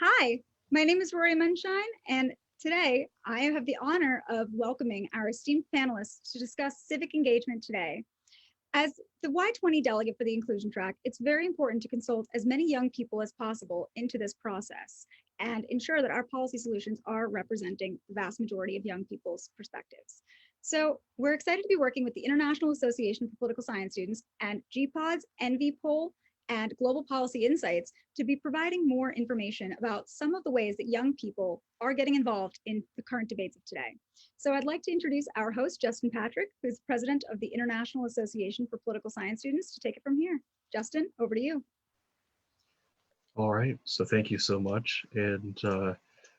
Hi, my name is Rory Munshine, and today I have the honor of welcoming our esteemed panelists to discuss civic engagement today. As the Y20 delegate for the inclusion track, it's very important to consult as many young people as possible into this process and ensure that our policy solutions are representing the vast majority of young people's perspectives. So we're excited to be working with the International Association for Political Science Students and GPODS, Envy Poll, and Global Policy Insights to be providing more information about some of the ways that young people are getting involved in the current debates of today. So I'd like to introduce our host, Justin Patrick, who's president of the International Association for Political Science Students, to take it from here. Justin, over to you. All right, so thank you so much, and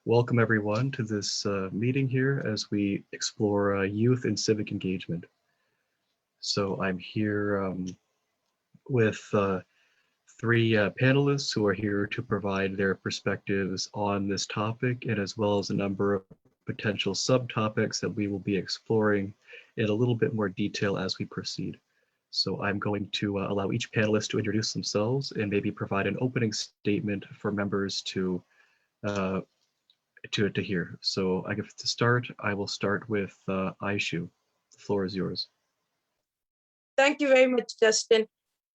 welcome everyone to this meeting here as we explore youth and civic engagement. So I'm here with three panelists who are here to provide their perspectives on this topic, and as well as a number of potential subtopics that we will be exploring in a little bit more detail as we proceed. So I'm going to allow each panelist to introduce themselves and maybe provide an opening statement for members to hear. So I guess to start, I will start with Aishu. The floor is yours. Thank you very much, Justin.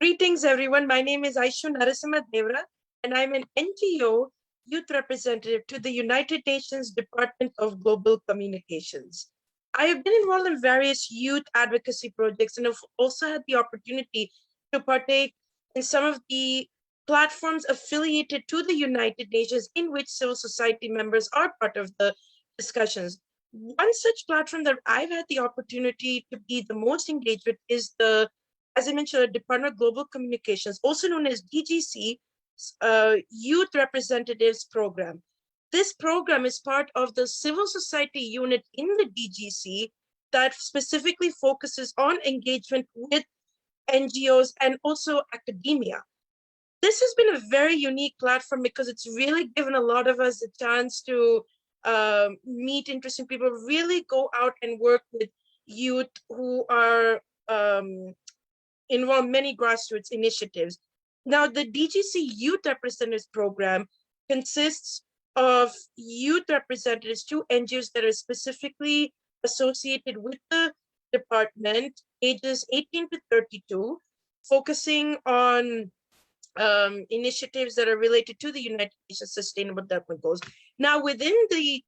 Greetings, everyone. My name is Aishu Narasimha-Devra, and I'm an NGO youth representative to the United Nations Department of Global Communications. I have been involved in various youth advocacy projects and have also had the opportunity to partake in some of the platforms affiliated to the United Nations in which civil society members are part of the discussions. One such platform that I've had the opportunity to be the most engaged with is the, as I mentioned, the Department of Global Communications, also known as DGC, Youth Representatives Program. This program is part of the civil society unit in the DGC that specifically focuses on engagement with NGOs and also academia. This has been a very unique platform because it's really given a lot of us a chance to meet interesting people, really go out and work with youth who are involved in many grassroots initiatives. Now, the DGC Youth Representatives Program consists of youth representatives to NGOs that are specifically associated with the department, ages 18 to 32, focusing on initiatives that are related to the United Nations Sustainable Development Goals. Now, within the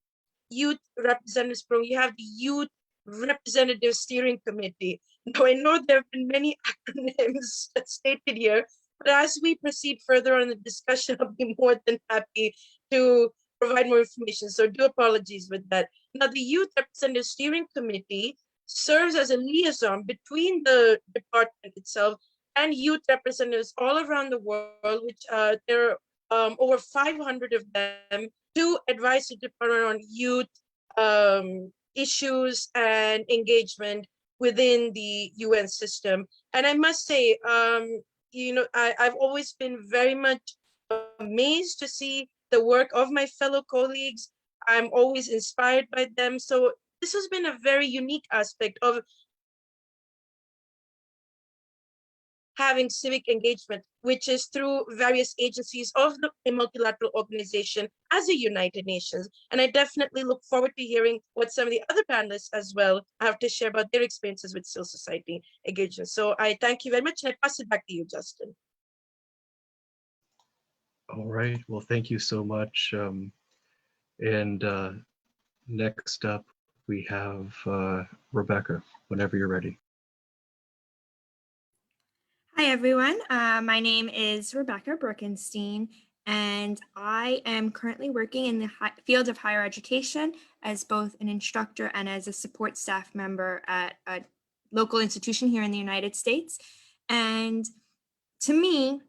Youth Representatives Program, you have the Youth Representative Steering Committee. Now, I know there have been many acronyms stated here, but as we proceed further on the discussion, I'll be more than happy to provide more information. So do apologies with that. Now, the Youth Representative Steering Committee serves as a liaison between the department itself and youth representatives all around the world, which there are over 500 of them, to advise the department on youth issues and engagement within the UN system. And I must say, I've always been very much amazed to see the work of my fellow colleagues. I'm always inspired by them. So this has been a very unique aspect of having civic engagement, which is through various agencies of the multilateral organization as the United Nations. And I definitely look forward to hearing what some of the other panelists as well have to share about their experiences with civil society engagement. So I thank you very much, and I pass it back to you, Justin. All right, well, thank you so much. Next up, we have Rebecca, whenever you're ready. Hi, everyone. My name is Rebecca Birkenstein, and I am currently working in the field of higher education as both an instructor and as a support staff member at a local institution here in the United States. And to me,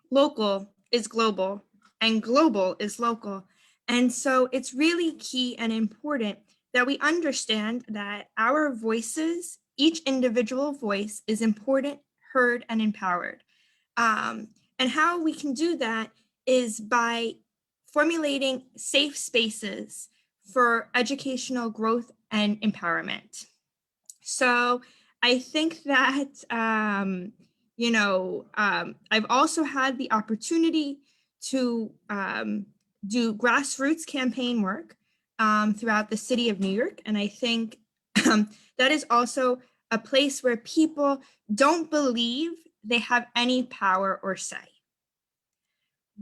local is global and global is local. And so it's really key and important that we understand that our voices, each individual voice, is important, heard, and empowered. And how we can do that is by formulating safe spaces for educational growth and empowerment. So I think that, I've also had the opportunity to do grassroots campaign work throughout the city of New York. And I think that is also a place where people don't believe they have any power or say.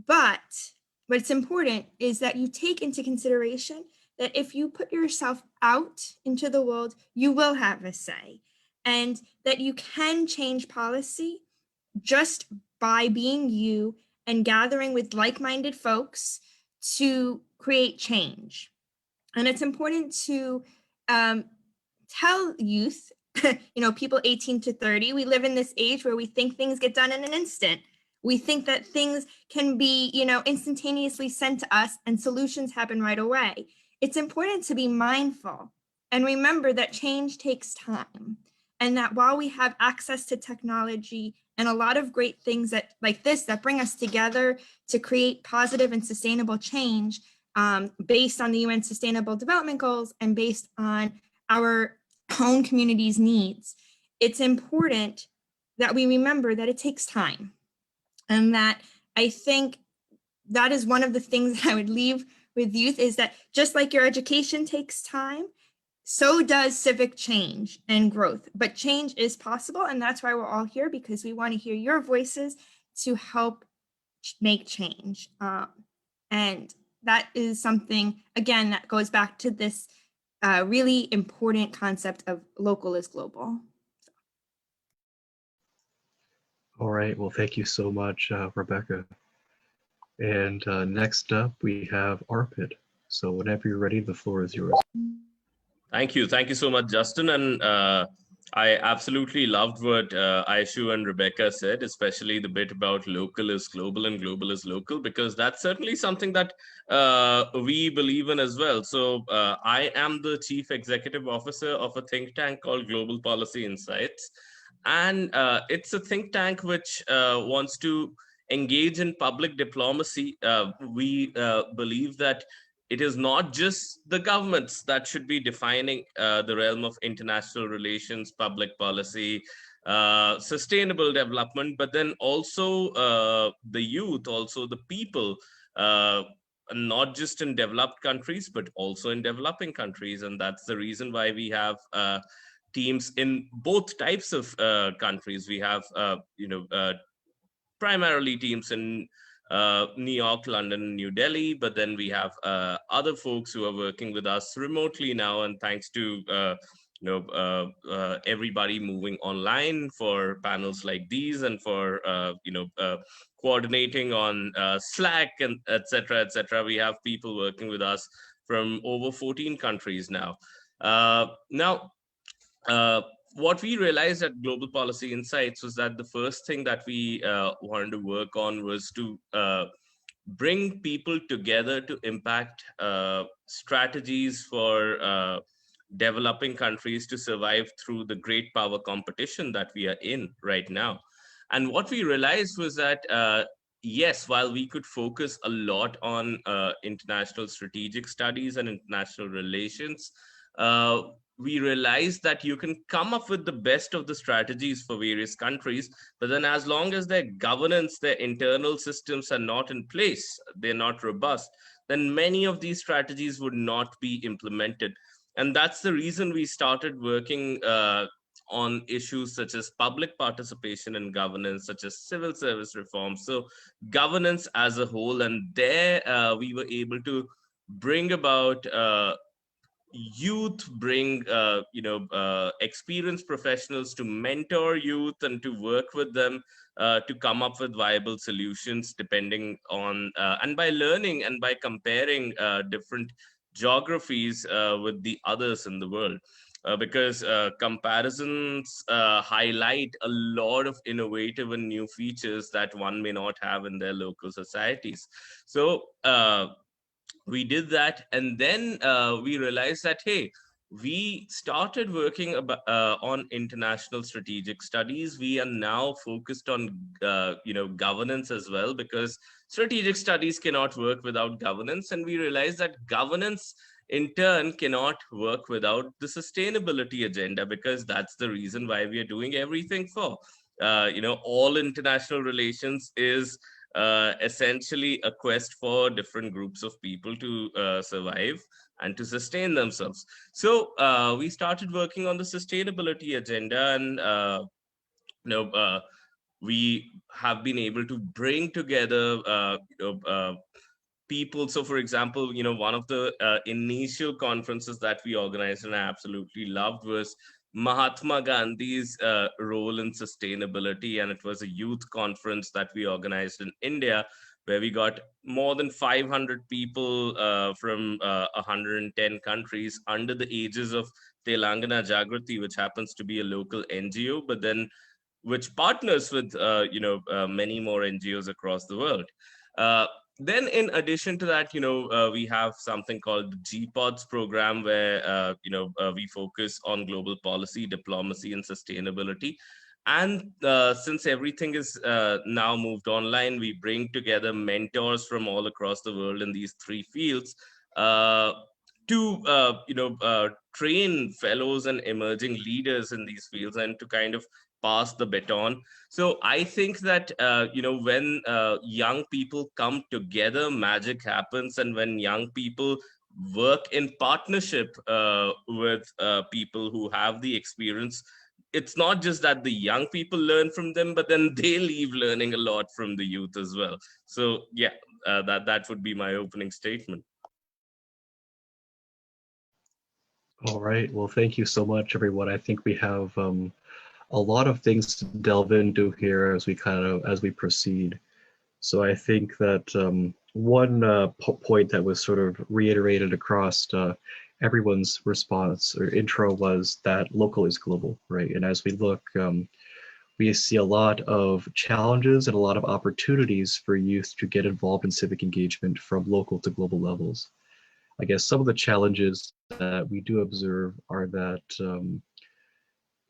But what's important is that you take into consideration that if you put yourself out into the world, you will have a say, and that you can change policy just by being you and gathering with like-minded folks to create change. And it's important to tell youth, people 18 to 30, we live in this age where we think things get done in an instant. We think that things can be, instantaneously sent to us and solutions happen right away. It's important to be mindful and remember that change takes time, and that while we have access to technology and a lot of great things like this that bring us together to create positive and sustainable change based on the UN Sustainable Development Goals and based on our own community's needs, it's important that we remember that it takes time. And that I think that is one of the things that I would leave with youth, is that just like your education takes time, so does civic change and growth. But change is possible, and that's why we're all here, because we want to hear your voices to help make change. And that is something, again, that goes back to this really important concept of local is global. All right, well, thank you so much, Rebecca. And next up, we have Arpit. So whenever you're ready, the floor is yours. Thank you. Thank you so much, Justin. And I absolutely loved what Aishu and Rebecca said, especially the bit about local is global and global is local, because that's certainly something that we believe in as well. So I am the Chief Executive Officer of a think tank called Global Policy Insights. And it's a think tank which wants to engage in public diplomacy. We believe that it is not just the governments that should be defining the realm of international relations, public policy, sustainable development, but then also the youth, also the people, not just in developed countries, but also in developing countries. And that's the reason why we have teams in both types of countries. We have, primarily teams in New York, London, New Delhi, but then we have other folks who are working with us remotely now, and thanks to everybody moving online for panels like these, and for coordinating on Slack and etc. We have people working with us from over 14 countries now. What we realized at Global Policy Insights was that the first thing that we wanted to work on was to bring people together to impact strategies for developing countries to survive through the great power competition that we are in right now. And what we realized was that, yes, while we could focus a lot on international strategic studies and international relations, we realized that you can come up with the best of the strategies for various countries, but then as long as their governance, their internal systems are not in place, they're not robust, then many of these strategies would not be implemented. And that's the reason we started working on issues such as public participation and governance, such as civil service reform. So governance as a whole, and there we were able to bring about youth, bring experienced professionals to mentor youth and to work with them to come up with viable solutions, depending on and by learning and by comparing different geographies with the others in the world. Because comparisons highlight a lot of innovative and new features that one may not have in their local societies. So we did that, and then we realized that, hey, we started working on international strategic studies. We are now focused on governance as well, because strategic studies cannot work without governance, and we realized that governance in turn cannot work without the sustainability agenda, because that's the reason why we are doing everything for all international relations is essentially a quest for different groups of people to survive and to sustain themselves. So we started working on the sustainability agenda, and you know, we have been able to bring together people. So for example, one of the initial conferences that we organized and I absolutely loved was Mahatma Gandhi's role in sustainability, and it was a youth conference that we organized in India, where we got more than 500 people from 110 countries under the aegis of Telangana Jagrati, which happens to be a local NGO, but then which partners with many more NGOs across the world. Then in addition to that, we have something called the GPODS program, where we focus on global policy, diplomacy, and sustainability. And since everything is now moved online, we bring together mentors from all across the world in these three fields to train fellows and emerging leaders in these fields, and to kind of pass the baton. So I think that when young people come together, magic happens. And when young people work in partnership with people who have the experience, it's not just that the young people learn from them, but then they leave learning a lot from the youth as well. So yeah, that would be my opening statement. All right. Well, thank you so much, everyone. I think we have a lot of things to delve into here as we proceed. So I think that one point that was sort of reiterated across everyone's response or intro was that local is global, right? And as we look, we see a lot of challenges and a lot of opportunities for youth to get involved in civic engagement from local to global levels. I guess some of the challenges that we do observe are that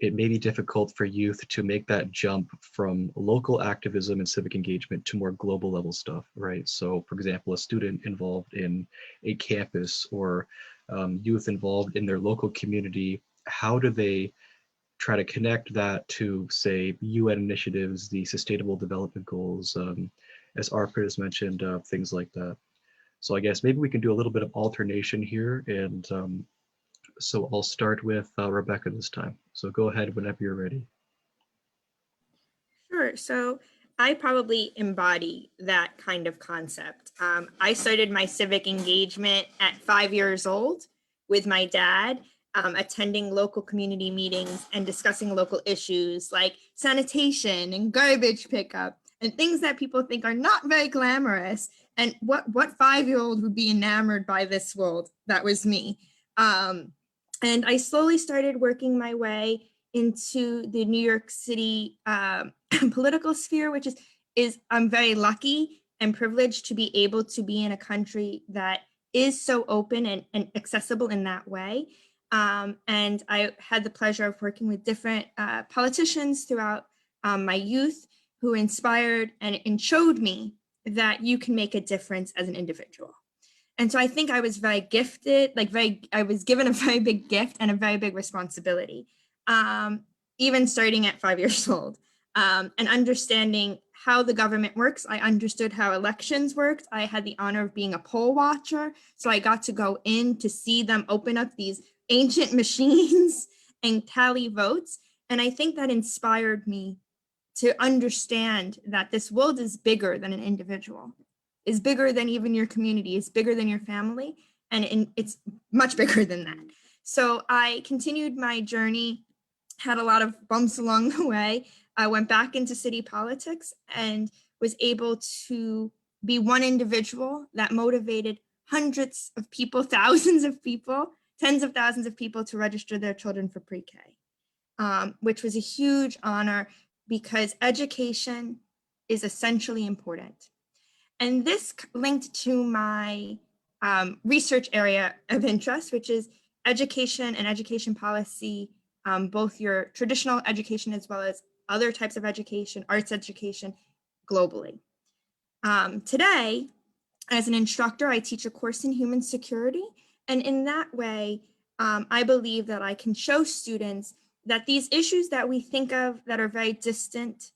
it may be difficult for youth to make that jump from local activism and civic engagement to more global level stuff, right? So for example, a student involved in a campus or youth involved in their local community, how do they try to connect that to, say, UN initiatives, the Sustainable Development Goals, as Arpit has mentioned, things like that. So I guess maybe we can do a little bit of alternation here, and so I'll start with Rebecca this time. So go ahead whenever you're ready. Sure. So I probably embody that kind of concept. I started my civic engagement at 5 years old with my dad, attending local community meetings and discussing local issues like sanitation and garbage pickup and things that people think are not very glamorous. And what 5-year-old would be enamored by this world? That was me. And I slowly started working my way into the New York City political sphere, which is I'm very lucky and privileged to be able to be in a country that is so open and accessible in that way. And I had the pleasure of working with different politicians throughout my youth who inspired and showed me that you can make a difference as an individual. And so I think I was very gifted, I was given a very big gift and a very big responsibility, even starting at 5 years old, and understanding how the government works. I understood how elections worked. I had the honor of being a poll watcher. So I got to go in to see them open up these ancient machines and tally votes. And I think that inspired me to understand that this world is bigger than an individual, is bigger than even your community, is bigger than your family, and it's much bigger than that. So I continued my journey, had a lot of bumps along the way. I went back into city politics and was able to be one individual that motivated hundreds of people, thousands of people, tens of thousands of people to register their children for pre-K, which was a huge honor because education is essentially important. And this linked to my research area of interest, which is education and education policy, both your traditional education as well as other types of education, arts education globally. Today, as an instructor, I teach a course in human security. And in that way, I believe that I can show students that these issues that we think of that are very distant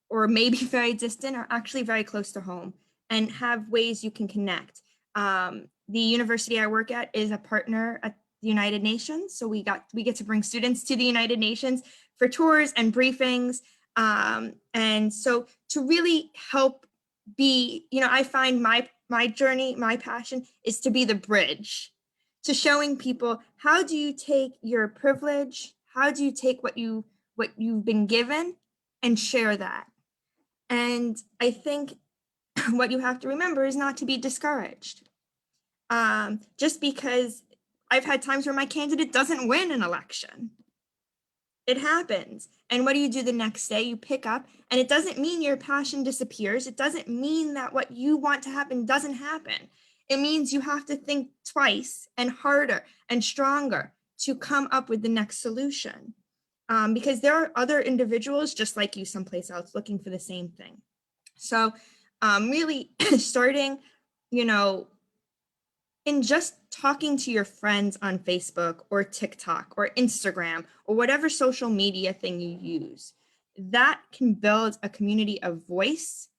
or maybe very distant are actually very close to home and have ways you can connect. The university I work at is a partner at the United Nations. So we get to bring students to the United Nations for tours and briefings. And so to really help be, I find my journey, my passion is to be the bridge to showing people, how do you take your privilege? How do you take what you've been given and share that? And I think what you have to remember is not to be discouraged. Just because I've had times where my candidate doesn't win an election. It happens. And what do you do the next day? You pick up, and it doesn't mean your passion disappears. It doesn't mean that what you want to happen doesn't happen. It means you have to think twice and harder and stronger to come up with the next solution. Because there are other individuals just like you someplace else looking for the same thing. So really starting, in just talking to your friends on Facebook or TikTok or Instagram or whatever social media thing you use, that can build a community of voice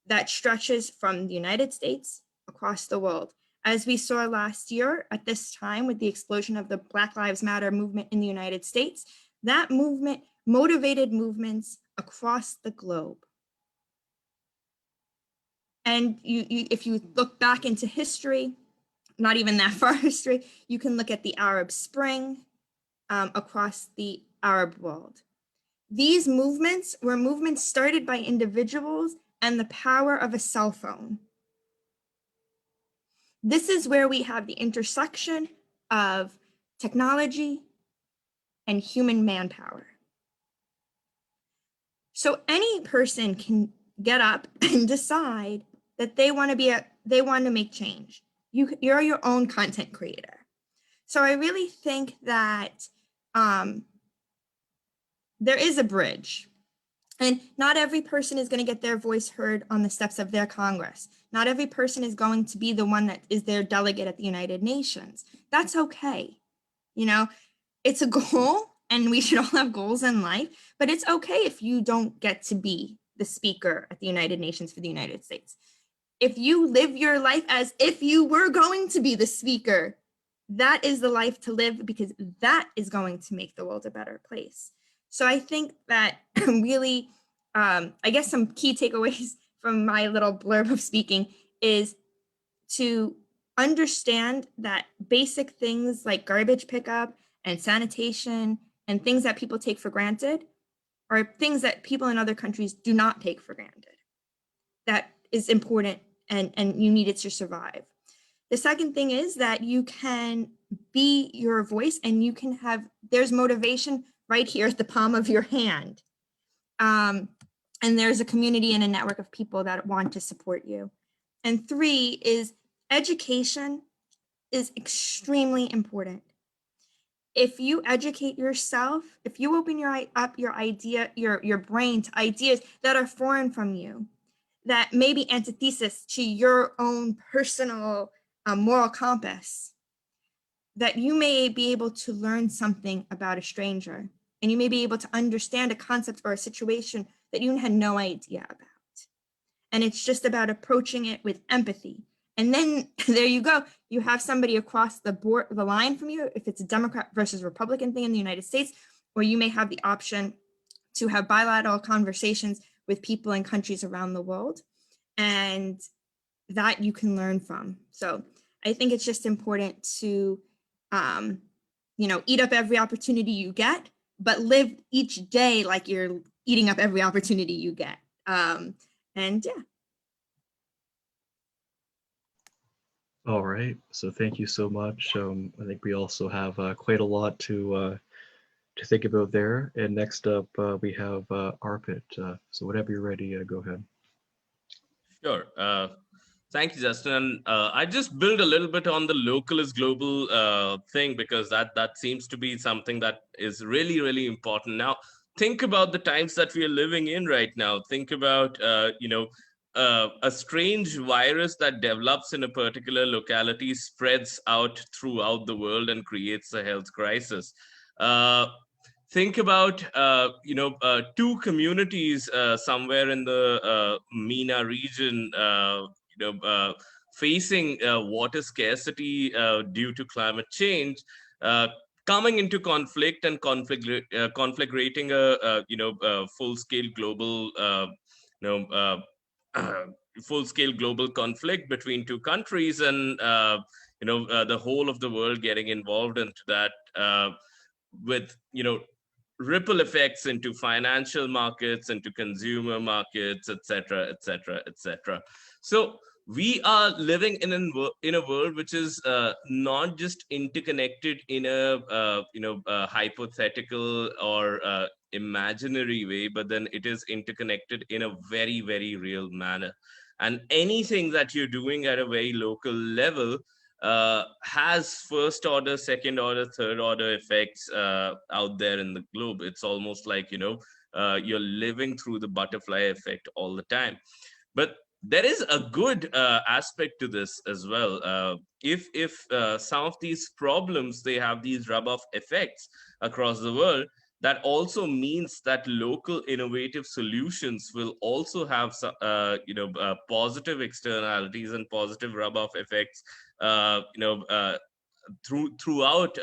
that stretches from the United States across the world. As we saw last year at this time with the explosion of the Black Lives Matter movement in the United States, that movement motivated movements across the globe. And if you look back into history, not even that far history, you can look at the Arab Spring across the Arab world. These movements were movements started by individuals and the power of a cell phone. This is where we have the intersection of technology and human manpower. So any person can get up and decide that they want to make change. You're your own content creator. So I really think that there is a bridge, and not every person is going to get their voice heard on the steps of their Congress. Not every person is going to be the one that is their delegate at the United Nations. That's okay. It's a goal, and we should all have goals in life, but it's okay if you don't get to be the speaker at the United Nations for the United States. If you live your life as if you were going to be the speaker, that is the life to live, because that is going to make the world a better place. So I think that really, I guess some key takeaways from my little blurb of speaking is to understand that basic things like garbage pickup and sanitation and things that people take for granted are things that people in other countries do not take for granted. That is important, and you need it to survive. The second thing is that you can be your voice, and you can there's motivation right here at the palm of your hand. And there's a community and a network of people that want to support you. And 3 is education is extremely important. If you educate yourself, if you open your brain to ideas that are foreign from you, that may be antithesis to your own personal moral compass, that you may be able to learn something about a stranger, and you may be able to understand a concept or a situation that you had no idea about. And it's just about approaching it with empathy. And then there you go. You have somebody across the line from you, if it's a Democrat versus Republican thing in the United States, or you may have the option to have bilateral conversations with people in countries around the world, and that you can learn from. So I think it's just important to, eat up every opportunity you get, but live each day like you're eating up every opportunity you get. And yeah. All right, so thank you so much. I think we also have quite a lot to think about there. And next up, we have Arpit. So whenever you're ready, go ahead. Sure. Thank you, Justin. And I just build a little bit on the local is global thing, because that seems to be something that is really, really important. Now, think about the times that we are living in right now. Think about, a strange virus that develops in a particular locality spreads out throughout the world and creates a health crisis. think about two communities somewhere in the MENA region, facing water scarcity due to climate change, uh, coming into conflict and conflagrating a full-scale global you know full-scale global conflict between two countries, and the whole of the world getting involved into that, with ripple effects into financial markets, into consumer markets, etc., etc., etc. So we are living in a world which is not just interconnected in a hypothetical or imaginary way, but then it is interconnected in a very, very real manner. And anything that you're doing at a very local level has first order, second order, third order effects out there in the globe. It's almost like, you're living through the butterfly effect all the time. But there is a good aspect to this as well. If some of these problems, they have these rub-off effects across the world, that also means that local innovative solutions will also have positive externalities and positive rub-off effects throughout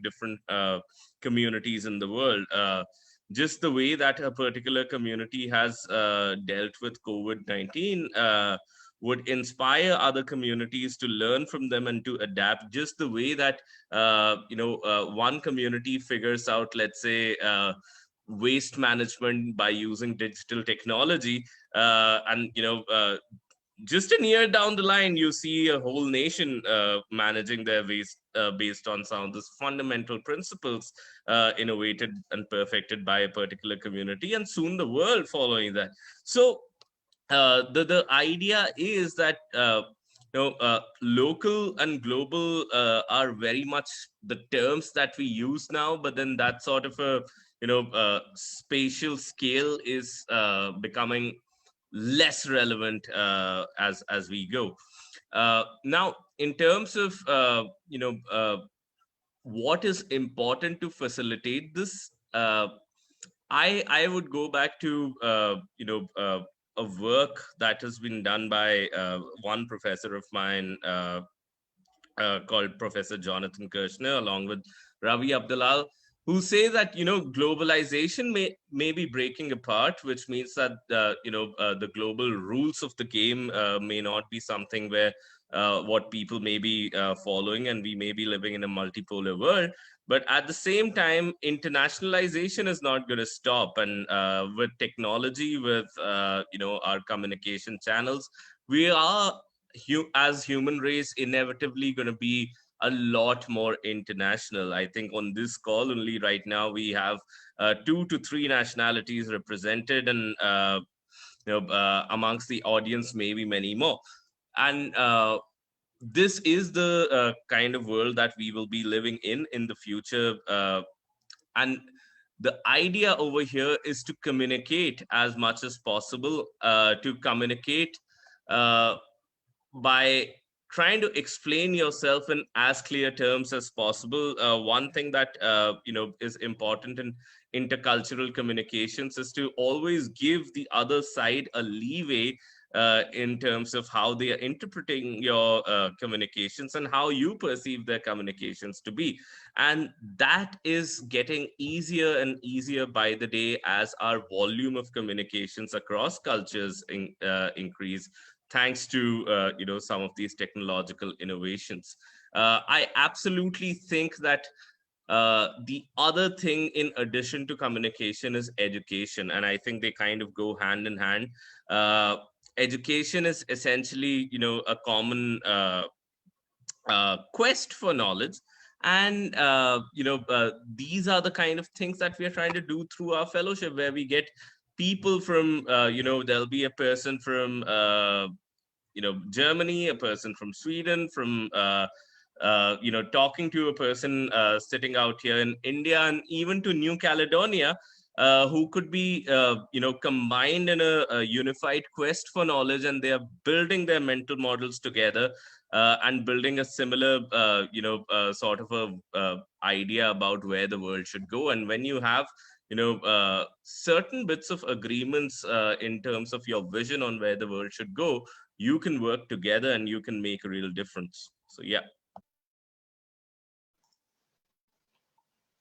different communities in the world. Just the way that a particular community has dealt with COVID-19 would inspire other communities to learn from them and to adapt, just the way that one community figures out, let's say, waste management by using digital technology, and just a year down the line, you see a whole nation managing their waste based on some of these fundamental principles innovated and perfected by a particular community, and soon the world following that. So the idea is that local and global are very much the terms that we use now, but then that sort of a spatial scale is becoming less relevant as we go. Now, in terms of what is important to facilitate this, I would go back to a work that has been done by one professor of mine called Professor Jonathan Kirshner, along with Ravi Abdalal, who say that globalization may be breaking apart, which means that the global rules of the game may not be something where what people may be following, and we may be living in a multipolar world. But at the same time, internationalization is not going to stop, and with technology, with our communication channels, we are as human race inevitably going to be a lot more international. I think on this call only right now we have 2 to 3 nationalities represented, and amongst the audience maybe many more. And this is the kind of world that we will be living in the future. And the idea over here is to communicate as much as possible, to communicate by trying to explain yourself in as clear terms as possible. One thing that is important in intercultural communications is to always give the other side a leeway in terms of how they are interpreting your communications and how you perceive their communications to be. And that is getting easier and easier by the day as our volume of communications across cultures increase, thanks to some of these technological innovations. I absolutely think that the other thing in addition to communication is education, and I think they kind of go hand in hand. Education is essentially a common quest for knowledge, and these are the kind of things that we are trying to do through our fellowship, where we get people from there'll be a person from Germany, a person from Sweden, from talking to a person sitting out here in India, and even to New Caledonia, who could be, combined in a unified quest for knowledge, and they are building their mental models together and building a similar, sort of a idea about where the world should go. And when you have, certain bits of agreements in terms of your vision on where the world should go, you can work together and you can make a real difference. So, yeah.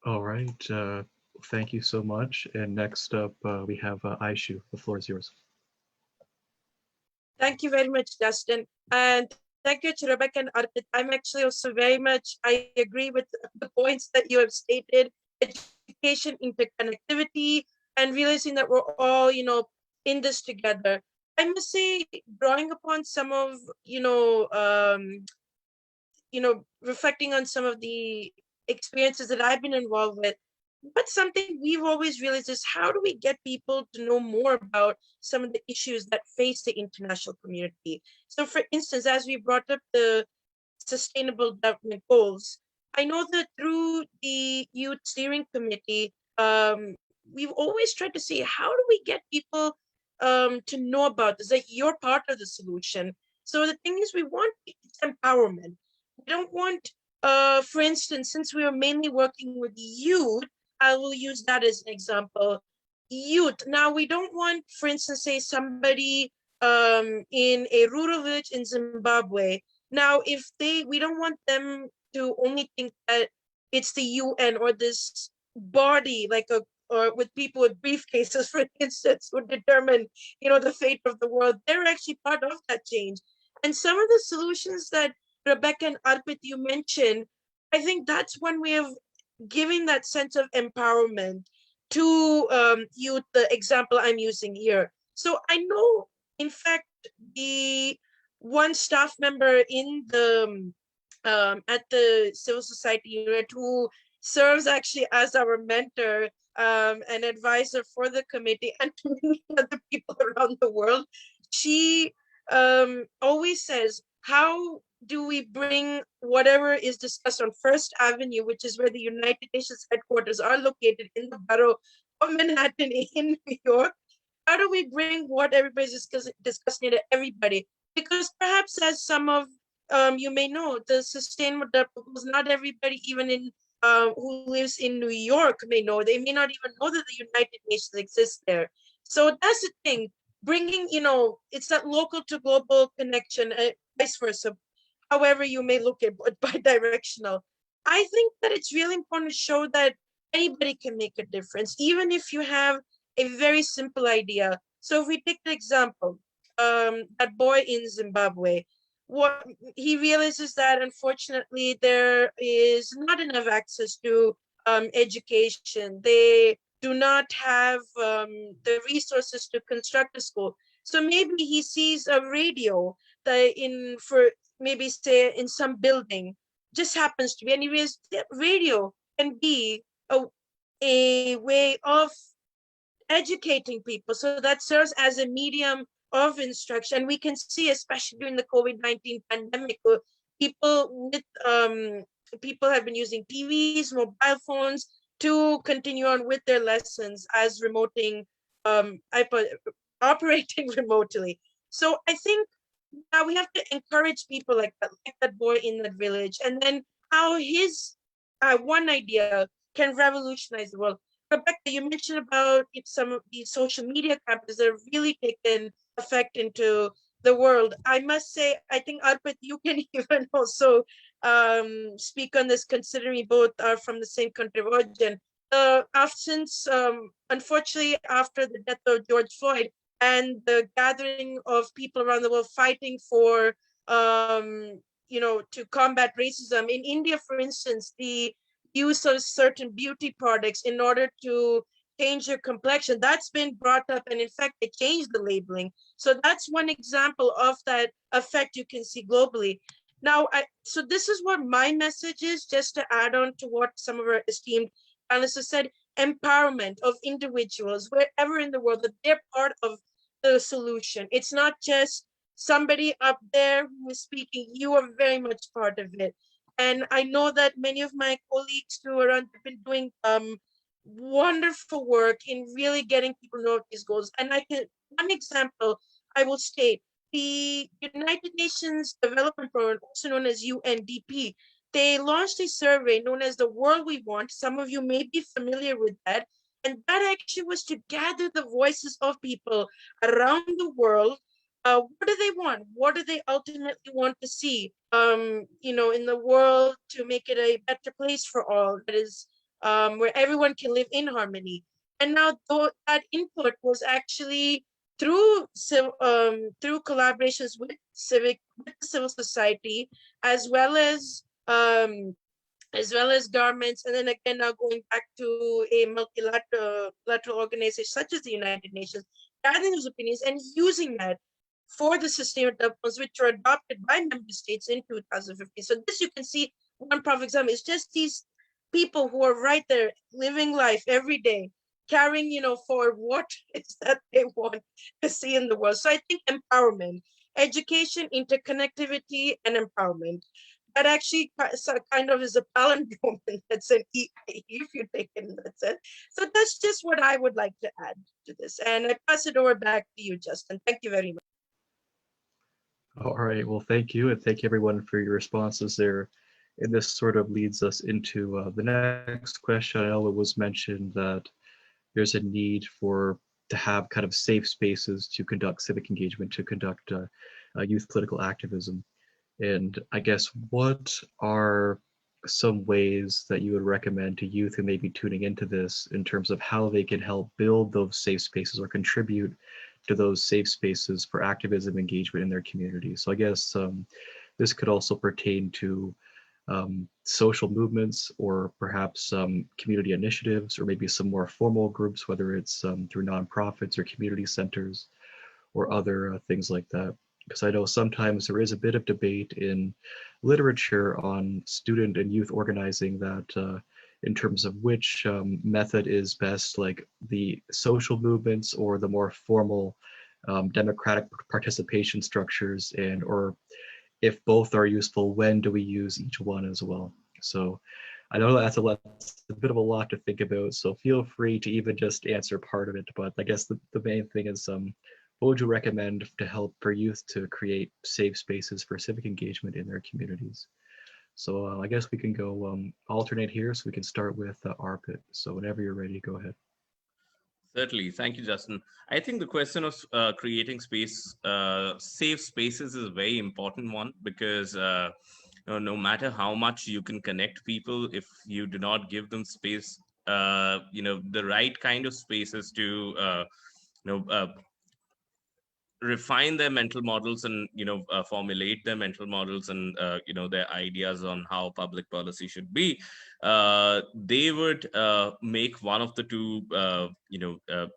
All right. Thank you so much. And next up, we have Aishu. The floor is yours. Thank you very much, Justin. And thank you to Rebecca and Arpit. I'm actually also very much, I agree with the points that you have stated, education, interconnectivity, and realizing that we're all, in this together. I must say, drawing upon some of, reflecting on some of the experiences that I've been involved with, but something we've always realized is how do we get people to know more about some of the issues that face the international community? So for instance, as we brought up the sustainable development goals, I know that through the youth steering committee, we've always tried to say, how do we get people to know about this, that you're part of the solution? So the thing is, we want empowerment. We don't want, for instance, since we are mainly working with youth, I will use that as an example. Youth. Now, we don't want, for instance, say somebody in a rural village in Zimbabwe. Now, if we don't want them to only think that it's the UN or this body, or with people with briefcases, for instance, would determine, the fate of the world. They're actually part of that change. And some of the solutions that Rebecca and Arpit, you mentioned, I think that's one way of giving that sense of empowerment to youth, the example I'm using here. So I know, in fact, the one staff member in the at the civil society unit who serves actually as our mentor and advisor for the committee and to many other people around the world. She always says, how do we bring whatever is discussed on First Avenue, which is where the United Nations headquarters are located in the borough of Manhattan in New York? How do we bring what everybody's discussing to everybody? Because perhaps, as some of you may know, the sustainable development goals, not everybody even in who lives in New York may know. They may not even know that the United Nations exists there. So that's the thing. Bringing, it's that local to global connection, vice versa. However you may look at it, bi-directional. I think that it's really important to show that anybody can make a difference, even if you have a very simple idea. So if we take the example, that boy in Zimbabwe, what he realizes that unfortunately there is not enough access to education. They do not have the resources to construct a school. So maybe he sees a radio that for maybe say in some building just happens to be, and he realizes that radio can be a way of educating people. So that serves as a medium of instruction. We can see, especially during the COVID-19 pandemic, people have been using TVs, mobile phones to continue on with their lessons as operating remotely. So I think now we have to encourage people like that boy in that village, and then how his one idea can revolutionize the world. Rebecca, you mentioned about some of these social media campaigns that have really taken effect into the world. I must say, I think Arpit, you can even also speak on this, considering we both are from the same country of origin. Since unfortunately, after the death of George Floyd and the gathering of people around the world fighting for, to combat racism in India, for instance, the use of certain beauty products in order to change your complexion, that's been brought up, and in fact they changed the labeling. So that's one example of that effect you can see globally. Now, so this is what my message is, just to add on to what some of our esteemed panelists said: empowerment of individuals wherever in the world, that they're part of the solution. It's not just somebody up there who is speaking, you are very much part of it. And I know that many of my colleagues who are have been doing wonderful work in really getting people to know these goals. And one example I will state, the United Nations Development Program, also known as UNDP, they launched a survey known as the World We Want. Some of you may be familiar with that. And that actually was to gather the voices of people around the world. What do they want? What do they ultimately want to see, in the world, to make it a better place for all, that is, where everyone can live in harmony. And now that input was actually through collaborations with with the civil society, as well as governments, and then again now going back to a multilateral organization such as the United Nations, gathering those opinions and using that for the sustainable development goals, which were adopted by member states in 2015. So this, you can see, one perfect example is just these people who are right there living life every day, carrying, for what is that they want to see in the world. So I think empowerment, education, interconnectivity, and empowerment, that actually kind of is a palindrome, and that's an EIE if you take it in that sense. So that's just what I would like to add to this. And I pass it over back to you, Justin. Thank you very much. All right, well, thank you, and thank you everyone for your responses there. And this sort of leads us into the next question. I know it was mentioned that there's a need to have kind of safe spaces to conduct civic engagement, to conduct youth political activism. And I guess, what are some ways that you would recommend to youth who may be tuning into this in terms of how they can help build those safe spaces or contribute to those safe spaces for activism engagement in their community? So I guess this could also pertain to social movements, or perhaps community initiatives, or maybe some more formal groups, whether it's through nonprofits or community centers or other things like that. Because I know sometimes there is a bit of debate in literature on student and youth organizing, that in terms of which method is best, like the social movements or the more formal democratic participation structures, or if both are useful, when do we use each one as well? So I know that's a bit of a lot to think about, so feel free to even just answer part of it. But I guess the main thing is, what would you recommend to help for youth to create safe spaces for civic engagement in their communities? So I guess we can go alternate here. So we can start with Arpit. So whenever you're ready, go ahead. Certainly. Thank you, Justin. I think the question of creating safe spaces is a very important one, because no matter how much you can connect people, if you do not give them space, the right kind of spaces to, refine their mental models, and formulate their mental models, and their ideas on how public policy should be, they would make one of the two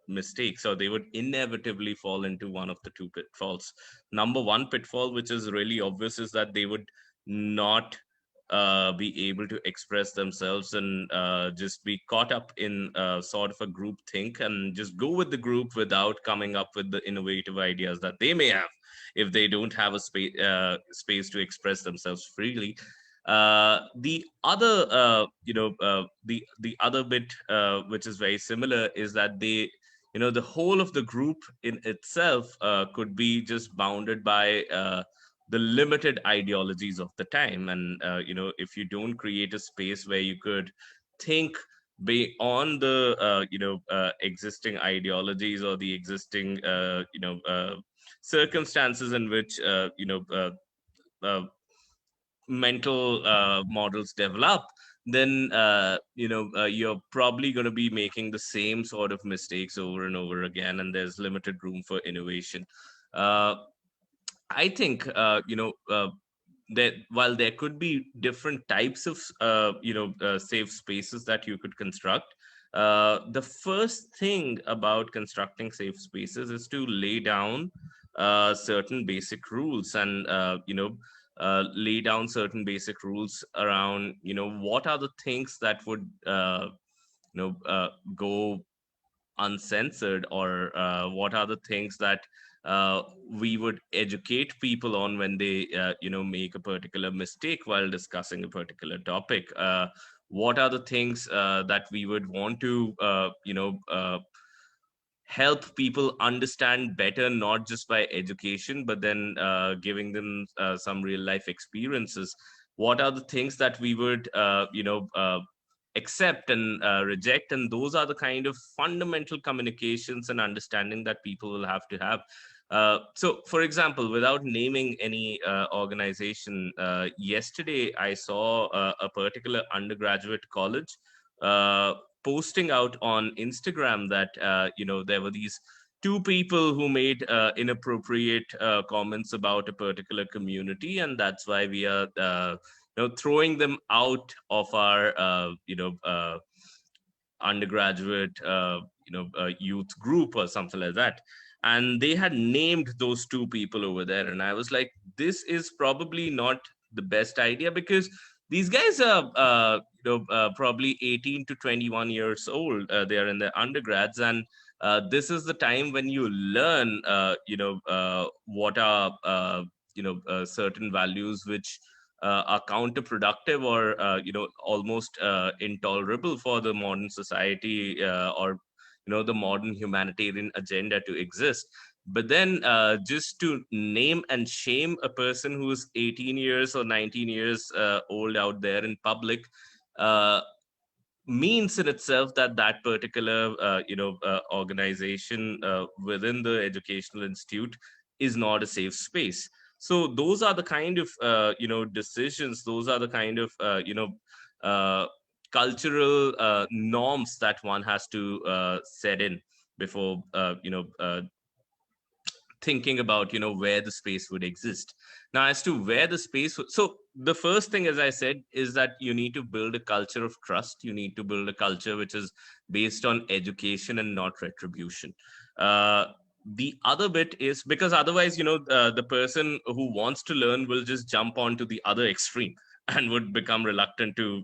mistakes, or they would inevitably fall into one of the two pitfalls. Number one pitfall, which is really obvious, is that they would not be able to express themselves, and just be caught up in sort of a group think, and just go with the group without coming up with the innovative ideas that they may have, if they don't have a space to express themselves freely. The other the other bit, which is very similar, is that the whole of the group in itself could be just bounded by the limited ideologies of the time. And if you don't create a space where you could think beyond the existing ideologies, or the existing circumstances in which mental models develop, then you're probably going to be making the same sort of mistakes over and over again, and there's limited room for innovation. I think that while there could be different types of safe spaces that you could construct, the first thing about constructing safe spaces is to lay down certain basic rules, and lay down certain basic rules around what are the things that would go uncensored, or what are the things that we would educate people on when they make a particular mistake while discussing a particular topic. what are the things that we would want to, help people understand better, not just by education, but then giving them some real life experiences. What are the things that we would, accept and reject? And those are the kind of fundamental communications and understanding that people will have to have. So, for example, without naming any organization, yesterday I saw a particular undergraduate college uh, posting out on Instagram that there were these two people who made inappropriate comments about a particular community, and that's why we are throwing them out of our undergraduate youth group or something like that. And they had named those two people over there, and I was like, this is probably not the best idea, because these guys are probably 18 to 21 years old. They are in their undergrads, and this is the time when you learn what are certain values which are counterproductive or almost intolerable for the modern society, or the modern humanitarian agenda to exist. But then just to name and shame a person who's 18 years or 19 years old out there in public uh, means in itself that that particular organization within the educational institute is not a safe space. So those are the kind of decisions, those are the kind of uh, cultural norms that one has to set in before thinking about where the space would exist. Now, as to where the space so the first thing, as I said, is that you need to build a culture of trust. You need to build a culture which is based on education and not retribution. The other bit is because otherwise the person who wants to learn will just jump onto the other extreme and would become reluctant to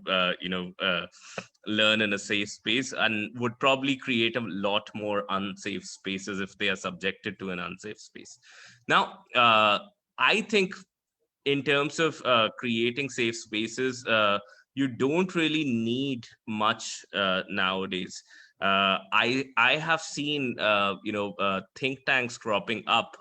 learn in a safe space, and would probably create a lot more unsafe spaces if they are subjected to an unsafe space. Now, I think in terms of creating safe spaces, you don't really need much nowadays. I have seen think tanks cropping up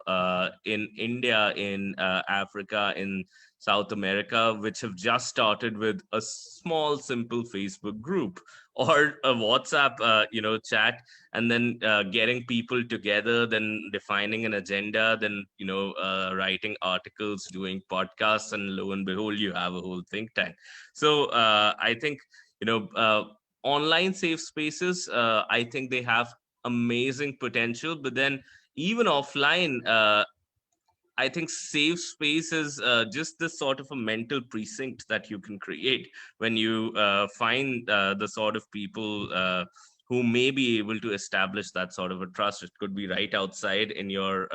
in India, in Africa, in South America, which have just started with a small, simple Facebook group or a WhatsApp chat, and then getting people together, then defining an agenda, then writing articles, doing podcasts, and lo and behold, you have a whole think tank. So I think online safe spaces, I think they have amazing potential, but then even offline, I think safe space is just this sort of a mental precinct that you can create when you find the sort of people who may be able to establish that sort of a trust. It could be right outside in your,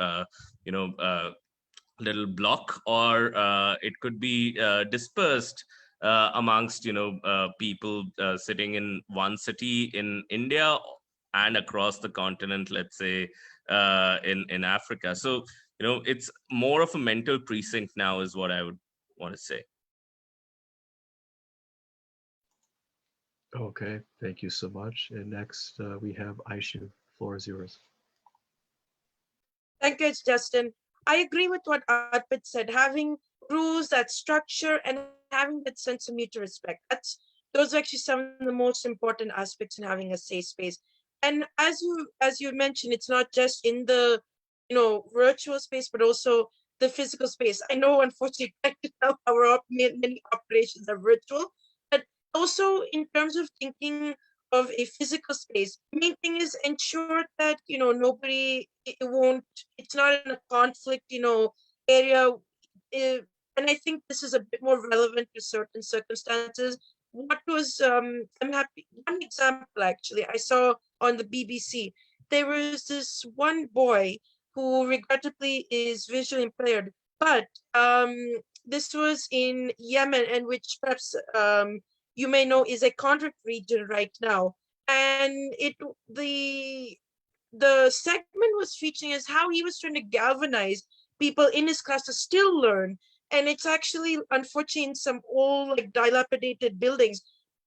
little block, or it could be dispersed amongst people sitting in one city in India and across the continent, let's say in Africa. So it's more of a mental precinct now, is what I would want to say. Okay, thank you so much. And next we have Aishu. Floor is yours. Thank you, Justin. I agree with what Arpit said. Having rules, that structure, and having that sense of mutual respect. Those are actually some of the most important aspects in having a safe space. And as you mentioned, it's not just in the virtual space, but also the physical space. I know, unfortunately, now many operations are virtual, but also in terms of thinking of a physical space, the main thing is ensure that nobody, it's not in a conflict area. And I think this is a bit more relevant to certain circumstances. What was I'm happy, one example actually I saw on the BBC, there was this one boy who regrettably is visually impaired, but this was in Yemen, and which perhaps you may know is a conflict region right now. And the segment was featuring is how he was trying to galvanize people in his class to still learn. And it's actually, unfortunately, in some old, like, dilapidated buildings.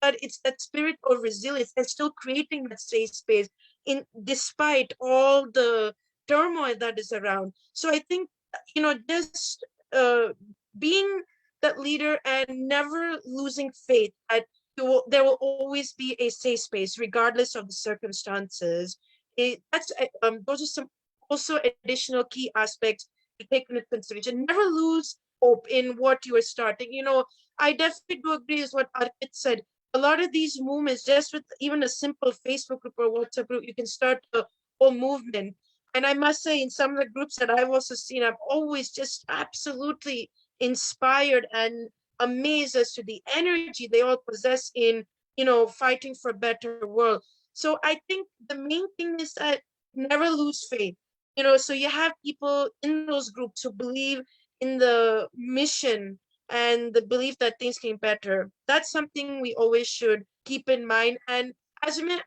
but it's that spirit of resilience and still creating that safe space in despite all the turmoil that is around. So I think, just being that leader and never losing faith that there will always be a safe space regardless of the circumstances. Those are some also additional key aspects to take into consideration. Never lose hope in what you are starting. I definitely do agree with what Arpit said. A lot of these movements, just with even a simple Facebook group or WhatsApp group, you can start a whole movement. And I must say, in some of the groups that I've also seen, I've always just absolutely inspired and amazed as to the energy they all possess in, fighting for a better world. So I think the main thing is that never lose faith. So you have people in those groups who believe in the mission and the belief that things can be better. That's something we always should keep in mind. And as we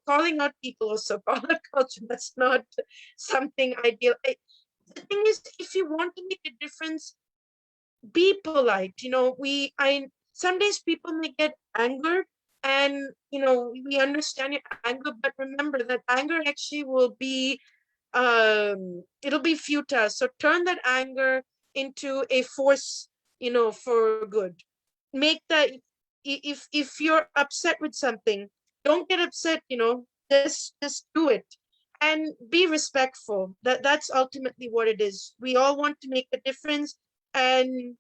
calling out people also, call out culture, that's not something ideal. The thing is, if you want to make a difference, be polite. Some days people may get angered, and we understand your anger, but remember that anger actually will be it'll be futile. So turn that anger into a force, for good. Make that, if you're upset with something, don't get upset, just do it and be respectful. That's ultimately what it is. We all want to make a difference, and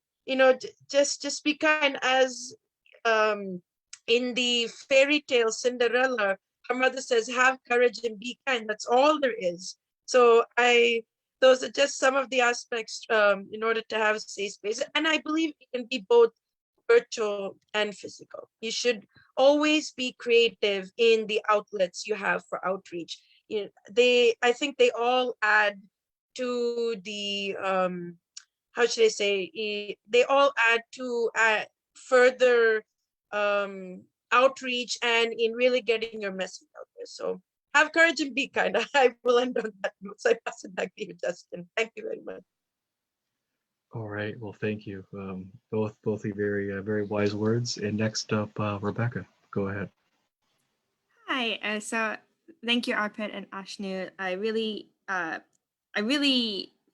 just be kind. As in the fairy tale Cinderella, her mother says, have courage and be kind. That's all there is. So those are just some of the aspects in order to have a safe space. And I believe it can be both virtual and physical. You should always be creative in the outlets you have for outreach. I think they all add to the, how should I say, they all add to further outreach and in really getting your message out there. So have courage and be kind. I will end on that note. So I pass it back to you, Justin. Thank you very much. All right. Well, thank you. Both of you very wise words. And next up, Rebecca, go ahead. Hi. So thank you, Arpit and Ashnu. I really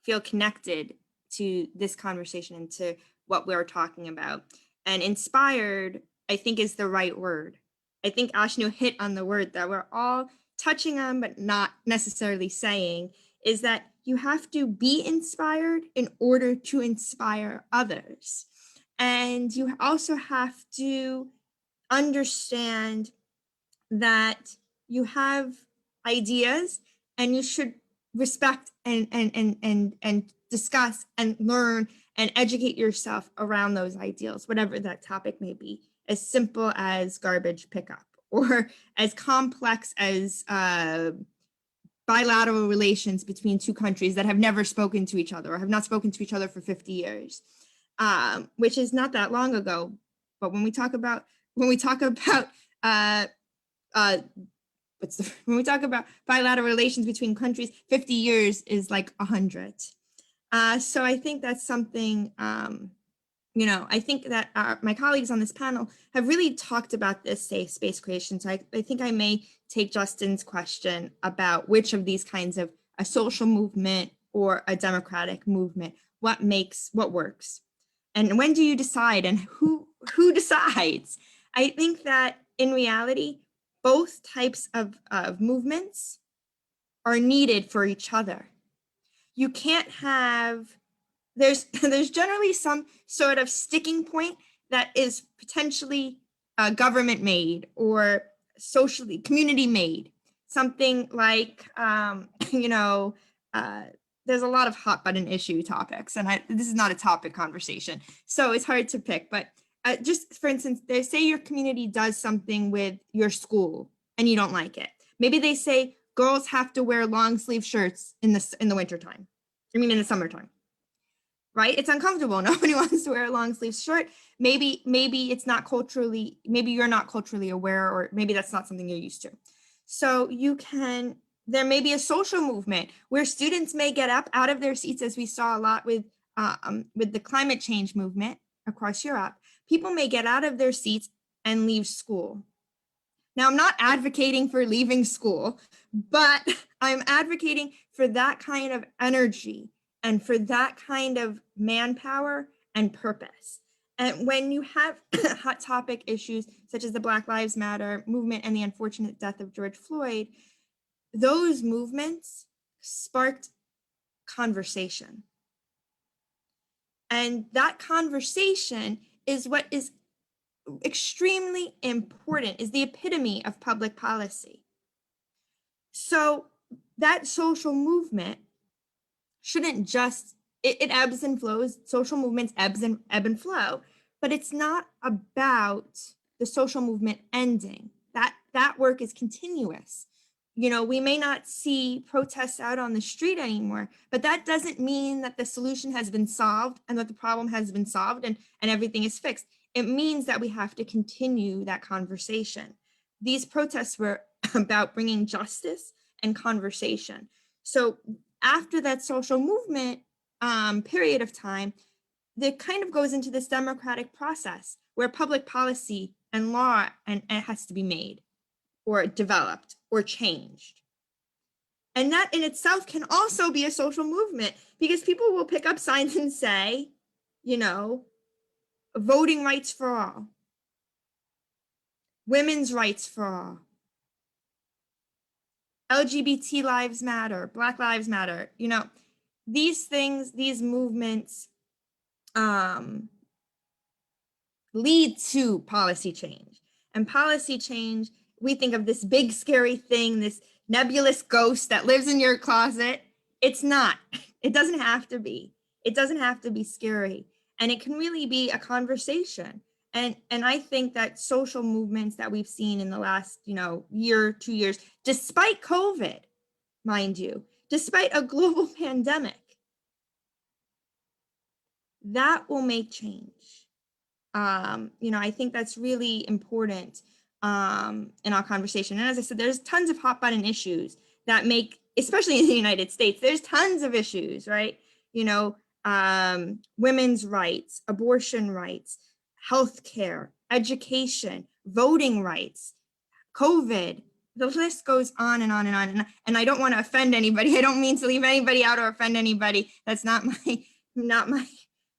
feel connected to this conversation and to what we're talking about. And inspired, I think, is the right word. I think Ashnu hit on the word that we're all touching on, but not necessarily saying, is that you have to be inspired in order to inspire others. And you also have to understand that you have ideas and you should respect and discuss and learn and educate yourself around those ideals, whatever that topic may be, as simple as garbage pickup or as complex as bilateral relations between two countries that have never spoken to each other or have not spoken to each other for 50 years, which is not that long ago. But when we talk about when we talk about bilateral relations between countries, 50 years is like 100. So I think that's something, I think that my colleagues on this panel have really talked about this safe space creation. So I think I may take Justin's question about which of these kinds of a social movement or a democratic movement, what works. And when do you decide and who decides? I think that in reality, both types of movements are needed for each other. You can't have, there's generally some sort of sticking point that is potentially government made or socially community made. Something like, there's a lot of hot button issue topics, and this is not a topic conversation, so it's hard to pick. But just for instance, they say your community does something with your school and you don't like it. Maybe they say girls have to wear long sleeve shirts in the wintertime. In the summertime, right? It's uncomfortable. Nobody wants to wear a long sleeve shirt. Maybe it's not culturally, maybe you're not culturally aware, or maybe that's not something you're used to. So there may be a social movement where students may get up out of their seats, as we saw a lot with the climate change movement across Europe. People may get out of their seats and leave school. Now, I'm not advocating for leaving school, but I'm advocating for that kind of energy and for that kind of manpower and purpose. And when you have hot topic issues such as the Black Lives Matter movement and the unfortunate death of George Floyd, those movements sparked conversation. And that conversation is what is extremely important, is the epitome of public policy. So that social movement shouldn't just, it ebbs and flows. Social movements ebb and flow, but it's not about the social movement ending. That work is continuous. You know, we may not see protests out on the street anymore, but that doesn't mean that the solution has been solved and that the problem has been solved and everything is fixed. It means that we have to continue that conversation. These protests were about bringing justice and conversation. So after that social movement period of time, that kind of goes into this democratic process where public policy and law and it has to be made or developed or changed. And that in itself can also be a social movement because people will pick up signs and say, you know, voting rights for all, women's rights for all, LGBT lives matter, Black lives matter. You know, these things, these movements lead to policy change. And policy change, we think of this big scary thing, this nebulous ghost that lives in your closet. It's not. It doesn't have to be. It doesn't have to be scary. And it can really be a conversation. And I think that social movements that we've seen in the last, year, 2 years, despite COVID, mind you, despite a global pandemic, that will make change. I think that's really important in our conversation. And as I said, there's tons of hot button issues that make, especially in the United States, there's tons of issues, right? Women's rights, abortion rights, healthcare, education, voting rights, COVID. The list goes on and on and on. And I don't want to offend anybody. I don't mean to leave anybody out or offend anybody. That's not my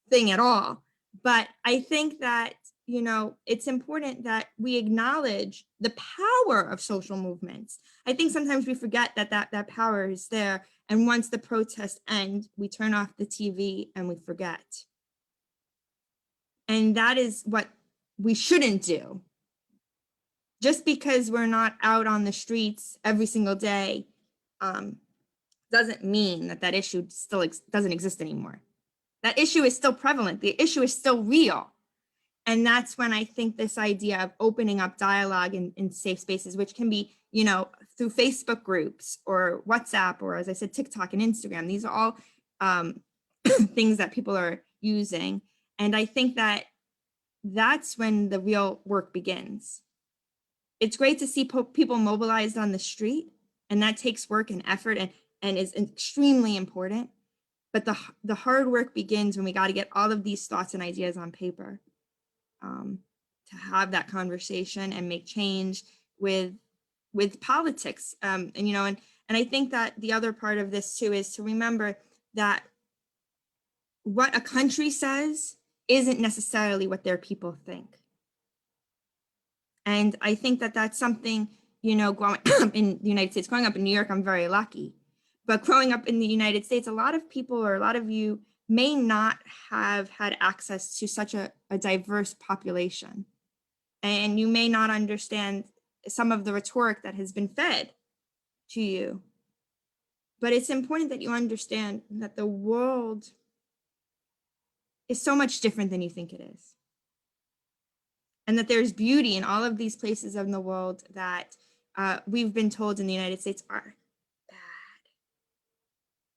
thing at all. But I think that, it's important that we acknowledge the power of social movements. I think sometimes we forget that power is there. And once the protests end, we turn off the TV and we forget. And that is what we shouldn't do. Just because we're not out on the streets every single day doesn't mean that issue still doesn't exist anymore. That issue is still prevalent. The issue is still real. And that's when I think this idea of opening up dialogue in safe spaces, which can be, through Facebook groups or WhatsApp, or as I said, TikTok and Instagram, these are all things that people are using. And I think that's when the real work begins. It's great to see people mobilized on the street, and that takes work and effort and is extremely important. But the hard work begins when we got to get all of these thoughts and ideas on paper to have that conversation and make change with politics. And I think that the other part of this too is to remember that what a country says isn't necessarily what their people think. And I think that that's something, growing up in the United States, growing up in New York, I'm very lucky. But growing up in the United States, a lot of people or a lot of you may not have had access to such a diverse population. And you may not understand some of the rhetoric that has been fed to you. But it's important that you understand that the world is so much different than you think it is. And that there's beauty in all of these places in the world that we've been told in the United States are bad,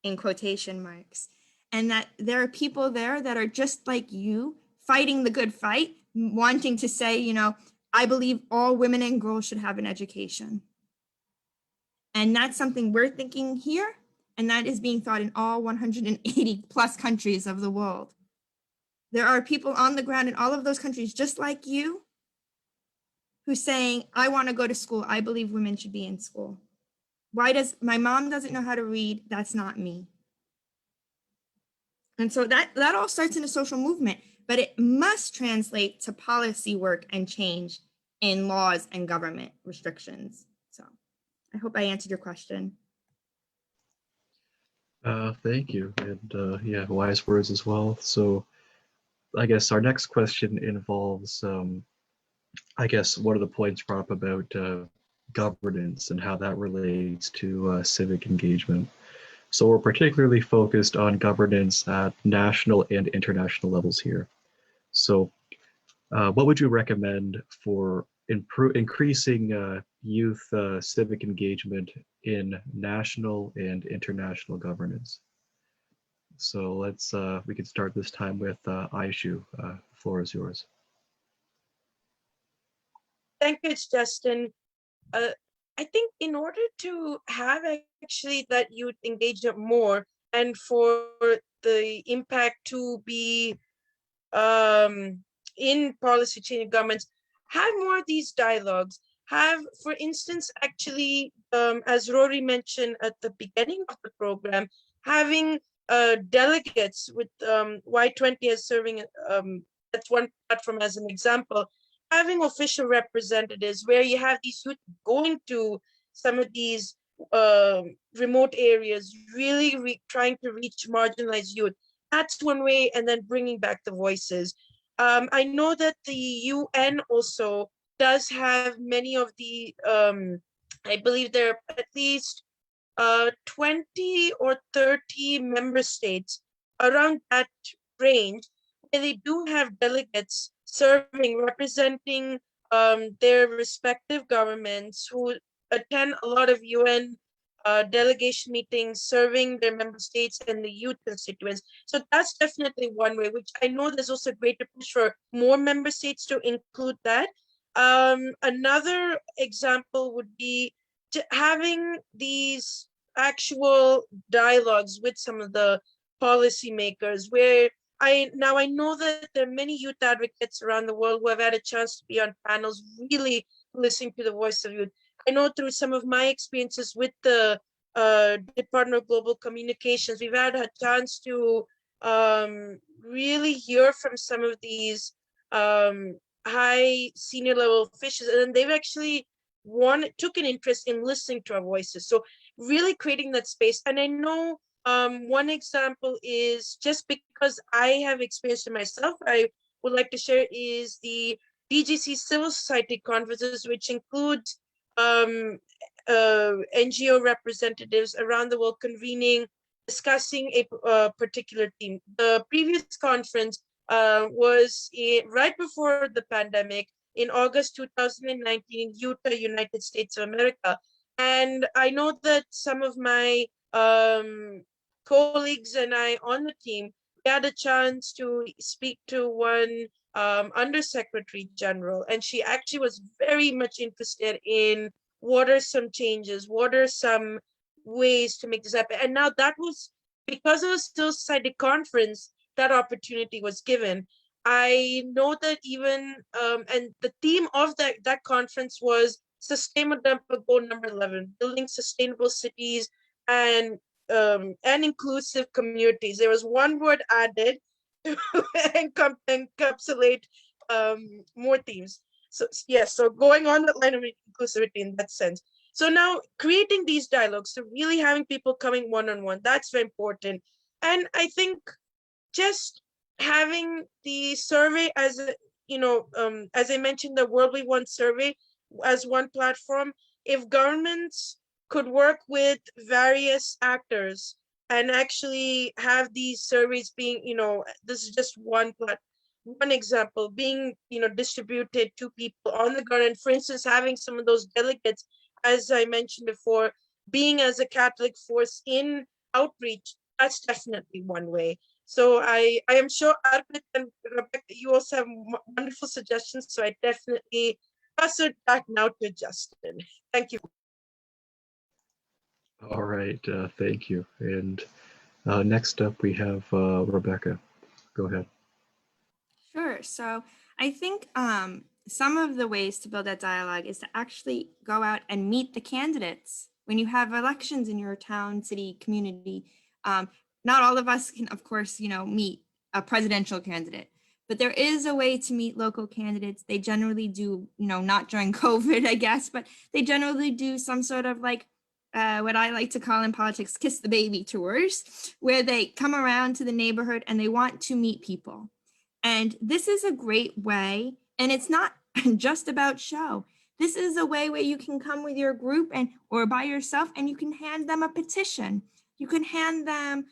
in quotation marks. And that there are people there that are just like you, fighting the good fight, wanting to say, I believe all women and girls should have an education. And that's something we're thinking here, and that is being thought in all 180 plus countries of the world. There are people on the ground in all of those countries just like you who's saying, I want to go to school. I believe women should be in school. Why does my mom doesn't know how to read? That's not me. And so that all starts in a social movement, but it must translate to policy work and change in laws and government restrictions. So I hope I answered your question. Thank you. And yeah, wise words as well. So I guess our next question involves, I guess, one of the points brought up about governance and how that relates to civic engagement. So we're particularly focused on governance at national and international levels here. So what would you recommend for increasing youth civic engagement in national and international governance? So let's, we can start this time with Aishu. The floor is yours. Thank you, Justin. I think in order to have actually that youth engagement more and for the impact to be in policy changing governments, have more of these dialogues. Have, for instance, actually, as Rory mentioned at the beginning of the program, having delegates with Y20 as serving, that's one platform as an example, having official representatives where you have these youth going to some of these remote areas, really trying to reach marginalized youth. That's one way, and then bringing back the voices. I know that the UN also does have many of the, I believe there are at least 20 or 30 member states around that range, where they do have delegates serving, representing their respective governments who attend a lot of UN delegation meetings, serving their member states and the youth constituents. So that's definitely one way, which I know there's also a greater push for more member states to include that. Another example would be having these actual dialogues with some of the policymakers where I know that there are many youth advocates around the world who have had a chance to be on panels, really listening to the voice of youth. I know through some of my experiences with the Department of Global Communications, we've had a chance to really hear from some of these high senior level officials, and they've actually took an interest in listening to our voices. So really creating that space. And I know one example is, just because I have experienced it myself, I would like to share, is the DGC Civil Society conferences, which includes NGO representatives around the world convening, discussing a particular theme. The previous conference was right before the pandemic in August 2019 in Utah, United States of America. And I know that some of my colleagues and I on the team had a chance to speak to one Undersecretary General, and she actually was very much interested in what are some changes, what are some ways to make this happen. And now that was because of a Civil Society conference, that opportunity was given. I know that even, and the theme of that conference was Sustainable Development Goal number 11, building sustainable cities and inclusive communities. There was one word added to encapsulate more themes. So yes, so going on that line of inclusivity in that sense. So now creating these dialogues, so really having people coming one-on-one, that's very important. And I think just having the survey as a, as I mentioned, the World We Want survey as one platform, if governments could work with various actors and actually have these surveys being, this is just one example, being, distributed to people on the ground. And for instance, having some of those delegates, as I mentioned before, being as a Catholic force in outreach, that's definitely one way. So I am sure Arpit and Rebecca, you also have wonderful suggestions. So I definitely pass it back now to Justin. Thank you. All right, thank you. And next up we have Rebecca. Go ahead. Sure. So I think some of the ways to build that dialogue is to actually go out and meet the candidates when you have elections in your town, city, community. Not all of us can, of course, meet a presidential candidate, but there is a way to meet local candidates. They generally do, not during COVID, I guess, but they generally do some sort of like what I like to call in politics, kiss the baby tours, where they come around to the neighborhood and they want to meet people. And this is a great way, and it's not just about show. This is a way where you can come with your group or by yourself, and you can hand them a petition. You can hand them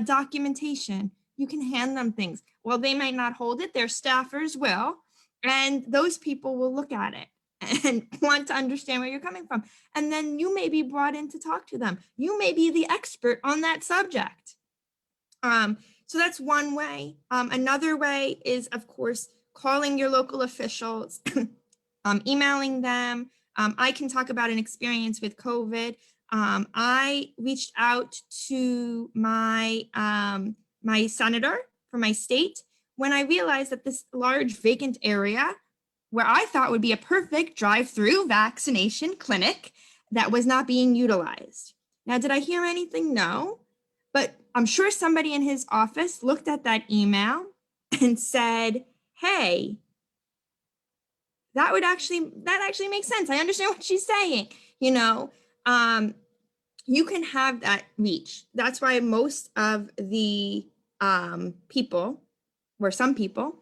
documentation. You can hand them things. Well, they might not hold it, their staffers will, and those people will look at it and want to understand where you're coming from. And then you may be brought in to talk to them. You may be the expert on that subject. So that's one way. Another way is, of course, calling your local officials, emailing them. I can talk about an experience with COVID. I reached out to my my senator for my state when I realized that this large vacant area where I thought would be a perfect drive-through vaccination clinic that was not being utilized. Now, did I hear anything? No, but I'm sure somebody in his office looked at that email and said, hey, that actually makes sense. I understand what she's saying. You can have that reach. That's why most of the people, or some people,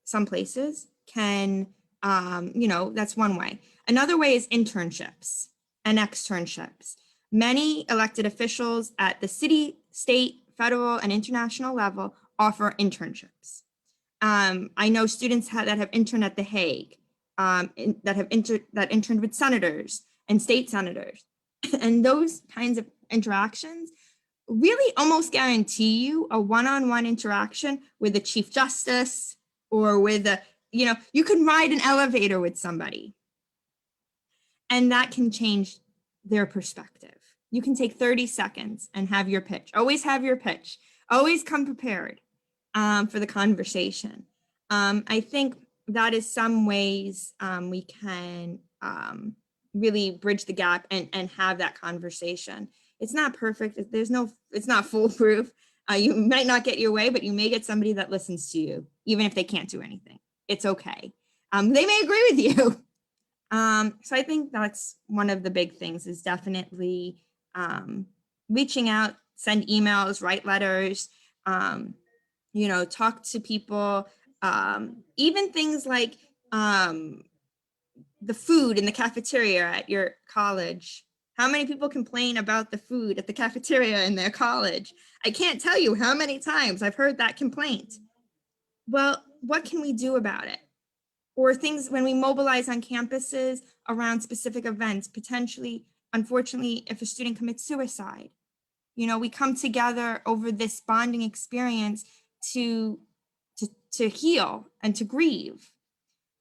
some places can, that's one way. Another way is internships and externships. Many elected officials at the city, state, federal, and international level offer internships. I know students that have interned at The Hague, that interned with senators and state senators. And those kinds of interactions really almost guarantee you a one-on-one interaction with the Chief Justice or with you can ride an elevator with somebody. And that can change their perspective. You can take 30 seconds and have your pitch. Always have your pitch. Always come prepared for the conversation. I think that is some ways we can really bridge the gap and have that conversation. It's not perfect. It's not foolproof. You might not get your way, but you may get somebody that listens to you, even if they can't do anything. It's okay. They may agree with you. So I think that's one of the big things is definitely reaching out, send emails, write letters, talk to people, even things like the food in the cafeteria at your college. How many people complain about the food at the cafeteria in their college? I can't tell you how many times I've heard that complaint. Well, what can we do about it? Or things when we mobilize on campuses around specific events, potentially, unfortunately, if a student commits suicide, we come together over this bonding experience to heal and to grieve.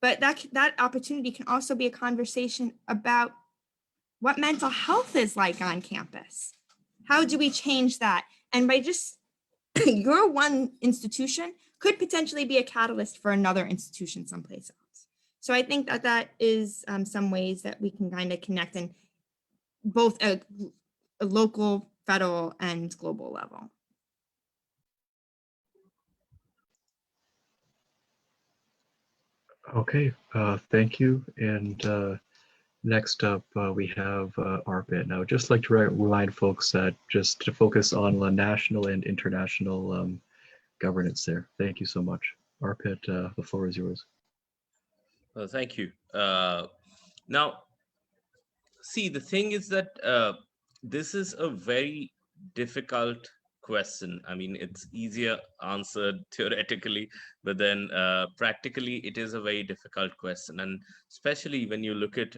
But that opportunity can also be a conversation about what mental health is like on campus. How do we change that? And by just your one institution could potentially be a catalyst for another institution someplace else. So I think that is some ways that we can kind of connect in both a local, federal, and global level. Okay, thank you. And next up, we have Arpit. Now, just like to remind folks that just to focus on the national and international governance there. Thank you so much. Arpit, the floor is yours. Thank you. Now, see, the thing is that this is a very difficult question. I mean, it's easier answered theoretically, but then practically it is a very difficult question. And especially when you look at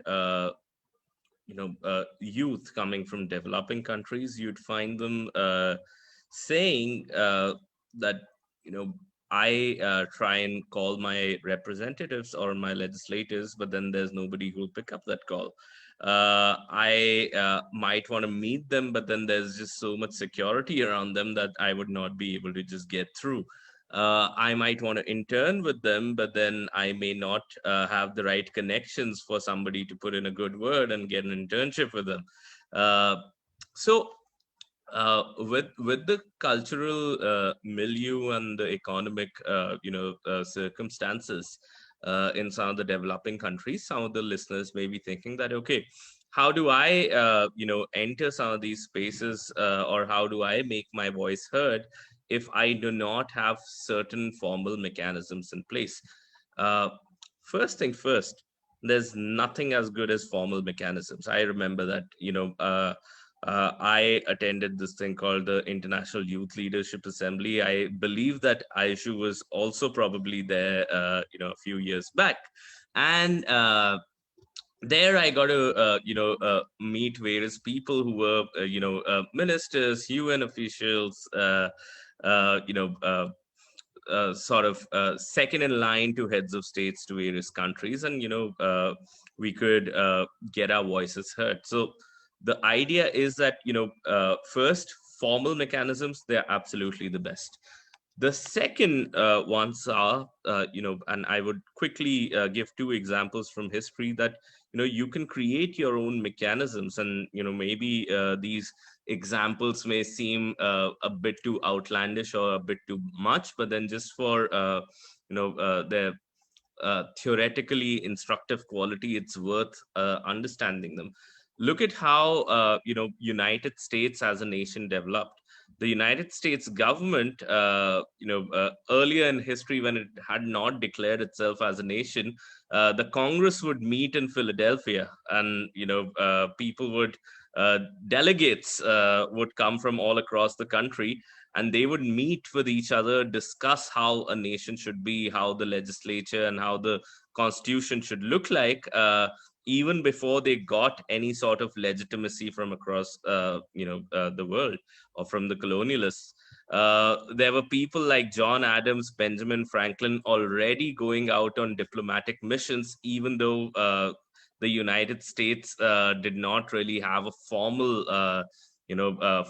youth coming from developing countries, you'd find them saying that, I try and call my representatives or my legislators, but then there's nobody who'll pick up that call. I might want to meet them, but then there's just so much security around them that I would not be able to just get through. I might want to intern with them, but then I may not have the right connections for somebody to put in a good word and get an internship with them. So with the cultural milieu and the economic circumstances in some of the developing countries, some of the listeners may be thinking that, okay, how do I enter some of these spaces, or how do I make my voice heard if I do not have certain formal mechanisms in place? uh, First thing first, there's nothing as good as formal mechanisms. I remember that I attended this thing called the International Youth Leadership Assembly. I believe that Aishu was also probably there, a few years back. And there I got to, meet various people who were, ministers, UN officials, you know, sort of second in line to heads of states to various countries, and we could get our voices heard. So the idea is that first, formal mechanisms, they're absolutely the best. The second ones are, and I would quickly give two examples from history that you can create your own mechanisms, and maybe these examples may seem a bit too outlandish or a bit too much, but then just for their theoretically instructive quality, it's worth understanding them. Look at how United States as a nation developed. The United States government, earlier in history, when it had not declared itself as a nation, the Congress would meet in Philadelphia, and people would delegates would come from all across the country, and they would meet with each other, discuss how a nation should be, how the legislature and how the constitution should look like, even before they got any sort of legitimacy from across the world or from the colonialists. There were people like John Adams, Benjamin Franklin already going out on diplomatic missions, even though the United States did not really have a formal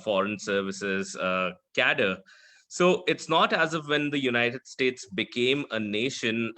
foreign services cadre. So it's not as if when the United States became a nation,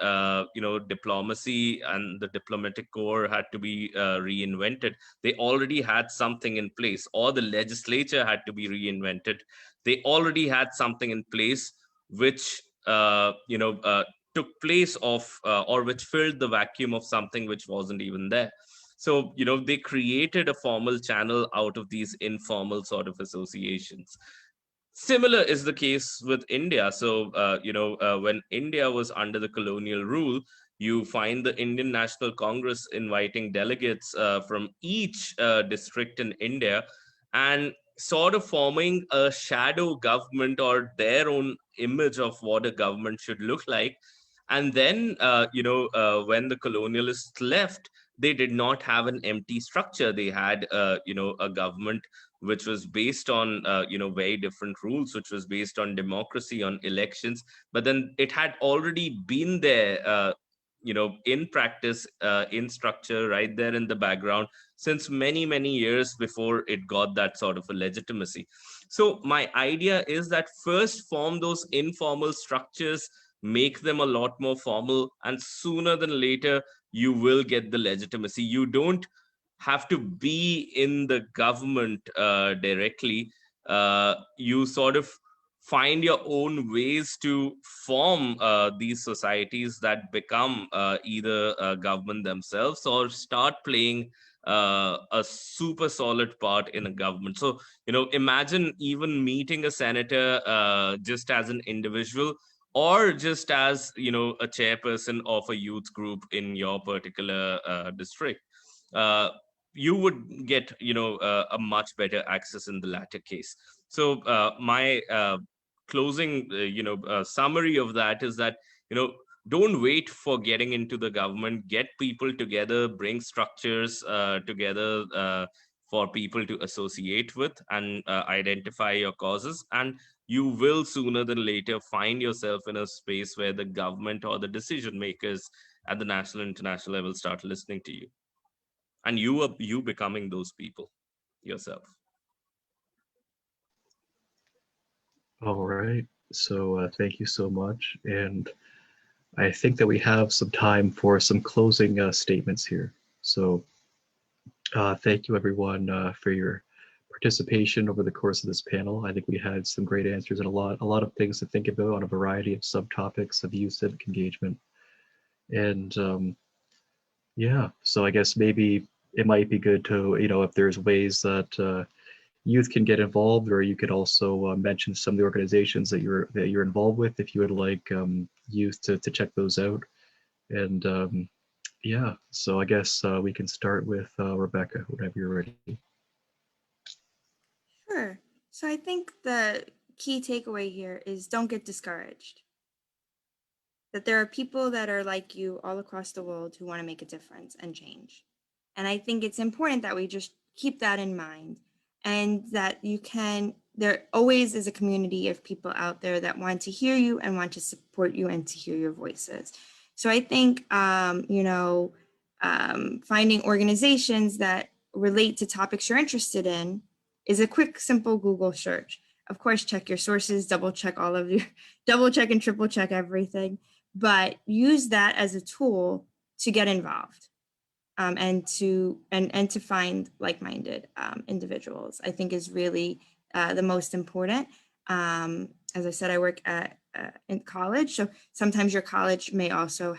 diplomacy and the diplomatic corps had to be reinvented. They already had something in place, or the legislature had to be reinvented. They already had something in place which took place of or which filled the vacuum of something which wasn't even there. So they created a formal channel out of these informal sort of associations. Similar is the case with India. So when India was under the colonial rule, you find the Indian National Congress inviting delegates from each district in India, and sort of forming a shadow government or their own image of what a government should look like. And then when the colonialists left, they did not have an empty structure. They had a government which was based on very different rules, which was based on democracy, on elections. But then it had already been there in practice, in structure, right there in the background, since many years before it got that sort of a legitimacy. So my idea is that first form those informal structures, make them a lot more formal, and sooner than later you will get the legitimacy. You don't have to be in the government directly. You sort of find your own ways to form these societies that become either government themselves or start playing a super solid part in a government. So imagine even meeting a senator just as an individual, or just as a chairperson of a youth group in your particular district. uh, you would get a much better access in the latter case. So my closing summary of that is that don't wait for getting into the government. Get people together, bring structures together for people to associate with, and identify your causes, and you will sooner than later find yourself in a space where the government or the decision makers at the national and international level start listening to you, and you becoming those people yourself. All right. So thank you so much. And I think that we have some time for some closing statements here. So thank you everyone for your participation over the course of this panel. I think we had some great answers and a lot of things to think about on a variety of subtopics of youth civic engagement. And yeah, so I guess maybe it might be good to, if there's ways that youth can get involved, or you could also mention some of the organizations that you're involved with, if you would like youth to check those out. And yeah, so I guess we can start with Rebecca, whenever you're ready. Sure. So I think the key takeaway here is don't get discouraged. That there are people that are like you all across the world who want to make a difference and change. And I think it's important that we just keep that in mind, and that there always is a community of people out there that want to hear you and want to support you and to hear your voices. So I think, finding organizations that relate to topics you're interested in is a quick, simple Google search. Of course, check your sources, double check and triple check everything, but use that as a tool to get involved. And to find like-minded individuals, I think is really the most important. As I said, I work in college, so sometimes your college or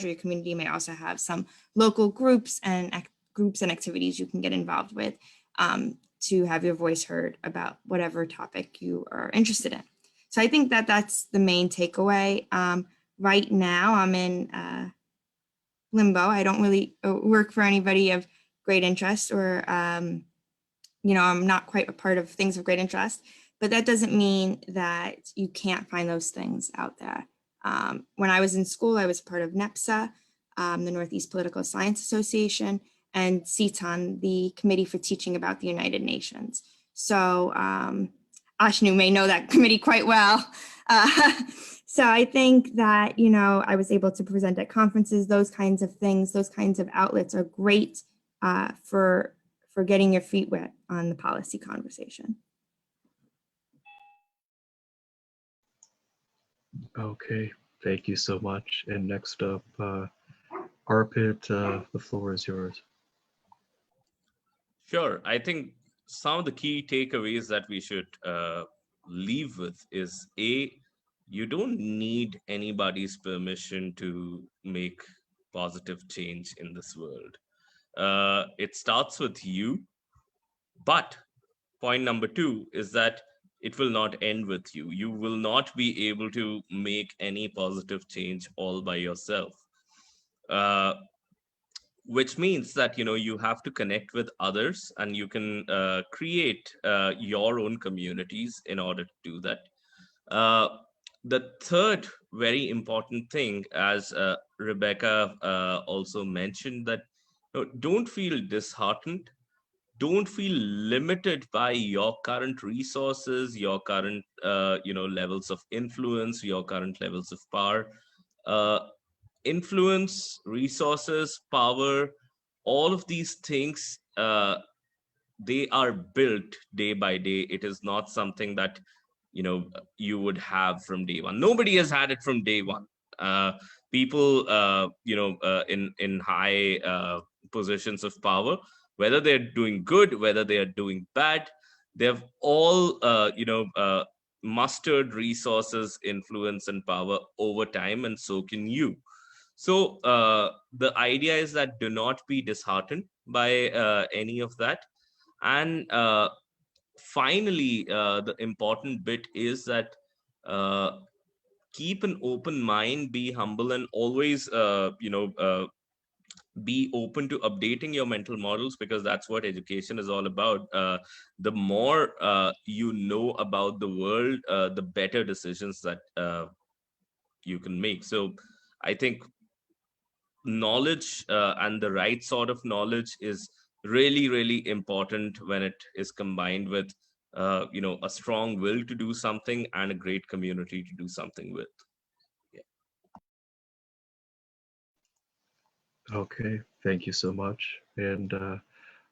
your community may also have some local groups and activities you can get involved with to have your voice heard about whatever topic you are interested in. So I think that that's the main takeaway. Right now, I'm in limbo. I don't really work for anybody of great interest, or, I'm not quite a part of things of great interest, but that doesn't mean that you can't find those things out there. When I was in school, I was part of NEPSA, the Northeast Political Science Association, and CTON, the Committee for Teaching About the United Nations. So Ashnu may know that committee quite well. So I think that, I was able to present at conferences, those kinds of things, those kinds of outlets are great for getting your feet wet on the policy conversation. Okay, thank you so much. And next up, Arpit, the floor is yours. Sure. I think some of the key takeaways that we should leave with is you don't need anybody's permission to make positive change in this world. It starts with you. But point number 2 is that it will not end with you. You will not be able to make any positive change all by yourself. Which means that you have to connect with others, and you can create your own communities in order to do that. The third very important thing, as Rebecca also mentioned, that don't feel disheartened, don't feel limited by your current resources, your current levels of influence, your current levels of power. Influence, resources, power, all of these things, they are built day by day. It is not something that you would have from day one. Nobody has had it from day one. People in high positions of power, whether they're doing good, whether they are doing bad, they've all mustered resources, influence, and power over time, and so can you. So the idea is that do not be disheartened by any of that. And finally, the important bit is that keep an open mind, be humble, and always be open to updating your mental models, because that's what education is all about. The more you know about the world, the better decisions that you can make. So I think knowledge and the right sort of knowledge is really, really important when it is combined with a strong will to do something and a great community to do something with. Okay, thank you so much. And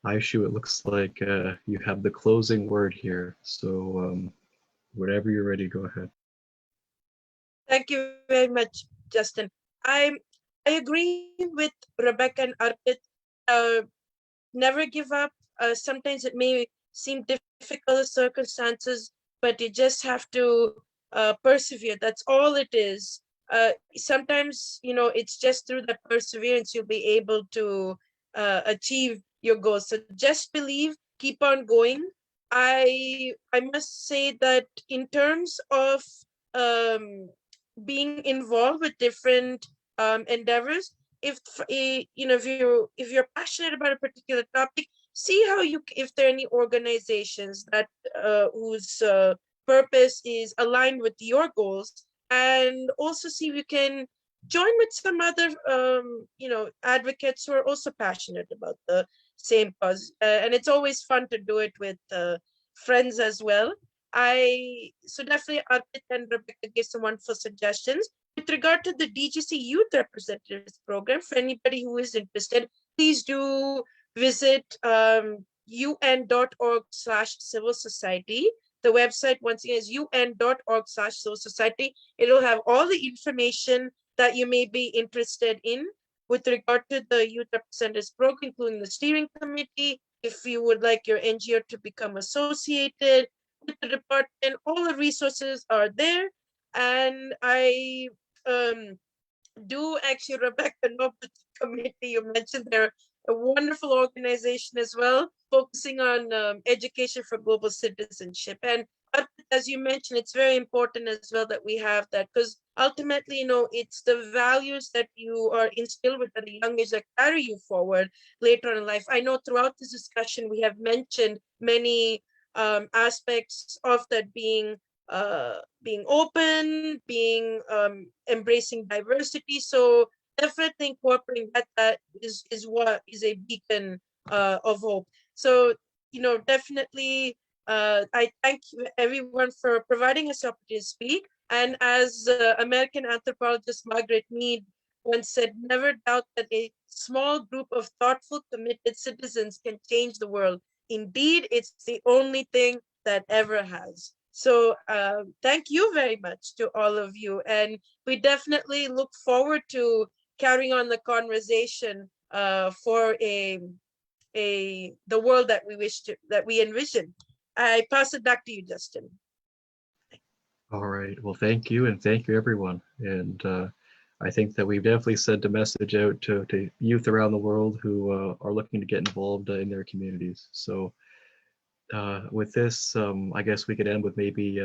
Aishu, it looks like you have the closing word here. So Whenever you're ready, go ahead. Thank you very much, Justin. I agree with Rebecca and Arpit. Never give up. Sometimes it may seem difficult circumstances, but you just have to persevere. That's all it is. Sometimes, you know, it's just through that perseverance you'll be able to achieve your goals. So just believe, keep on going. I must say that in terms of being involved with different endeavors, if you know, if you're passionate about a particular topic, see how you, if there are any organizations that whose purpose is aligned with your goals, and also see if you can join with some other you know, advocates who are also passionate about the same cause, and it's always fun to do it with friends as well. So definitely Arpit and Rebecca gave some wonderful suggestions. With regard to the DGC Youth Representatives Program, for anybody who is interested, please do visit un.org/civil society. The website once again is un.org/civil society. It'll have all the information that you may be interested in with regard to the Youth Representatives Program, including the steering committee. If you would like your NGO to become associated with the department, all the resources are there. And I do actually, Rebecca, know the committee you mentioned. They're a wonderful organization as well, focusing on education for global citizenship. And as you mentioned, it's very important as well that we have that, because ultimately, you know, it's the values that you are instilled with at a young age that carry you forward later on in life. I know throughout this discussion, we have mentioned many aspects of that, being open, being embracing diversity. So definitely incorporating that is what is a beacon of hope. So, you know, definitely I thank you everyone for providing us opportunity to speak. And as American anthropologist Margaret Mead once said, never doubt that a small group of thoughtful, committed citizens can change the world. Indeed, it's the only thing that ever has. So thank you very much to all of you. And we definitely look forward to carrying on the conversation for the world that we wish to, that we envision. I pass it back to you, Justin. All right. Well, thank you, and thank you, everyone. And I think that we've definitely sent a message out to youth around the world who are looking to get involved in their communities. So with this, I guess we could end with maybe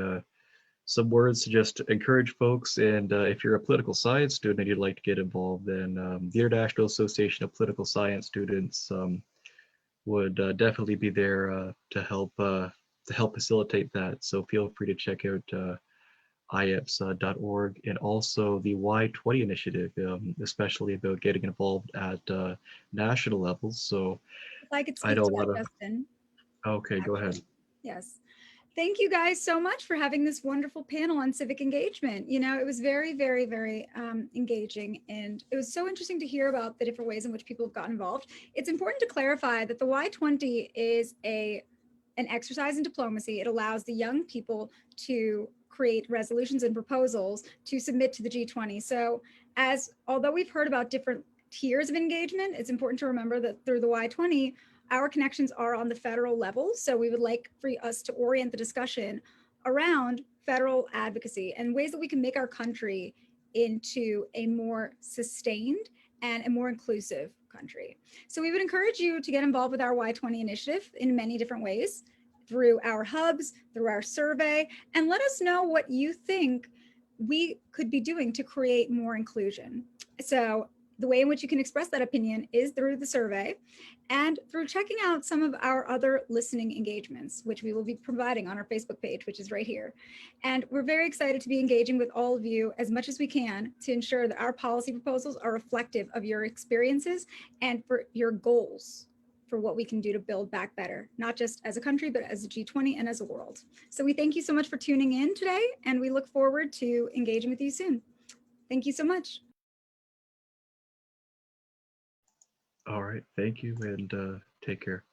some words to just encourage folks. And if you're a political science student and you'd like to get involved, then the International Association of Political Science Students would definitely be there to help facilitate that. So feel free to check out IAPSS.org, and also the Y20 initiative, especially about getting involved at national levels. So If I could I speak know to a lot that, of, Justin. okay, go ahead. Yes. Thank you guys so much for having this wonderful panel on civic engagement. You know, it was very, very, very engaging, and it was so interesting to hear about the different ways in which people have gotten involved. It's important to clarify that the Y20 is an exercise in diplomacy. It allows the young people to create resolutions and proposals to submit to the G20. So although we've heard about different tiers of engagement, it's important to remember that through the Y20, our connections are on the federal level. So we would like for us to orient the discussion around federal advocacy and ways that we can make our country into a more sustained and a more inclusive country. So we would encourage you to get involved with our Y20 initiative in many different ways, through our hubs, through our survey, and let us know what you think we could be doing to create more inclusion. So the way in which you can express that opinion is through the survey and through checking out some of our other listening engagements, which we will be providing on our Facebook page, which is right here. And we're very excited to be engaging with all of you as much as we can to ensure that our policy proposals are reflective of your experiences and for your goals for what we can do to build back better, not just as a country, but as a G20 and as a world. So we thank you so much for tuning in today, and we look forward to engaging with you soon. Thank you so much. All right, thank you, and take care.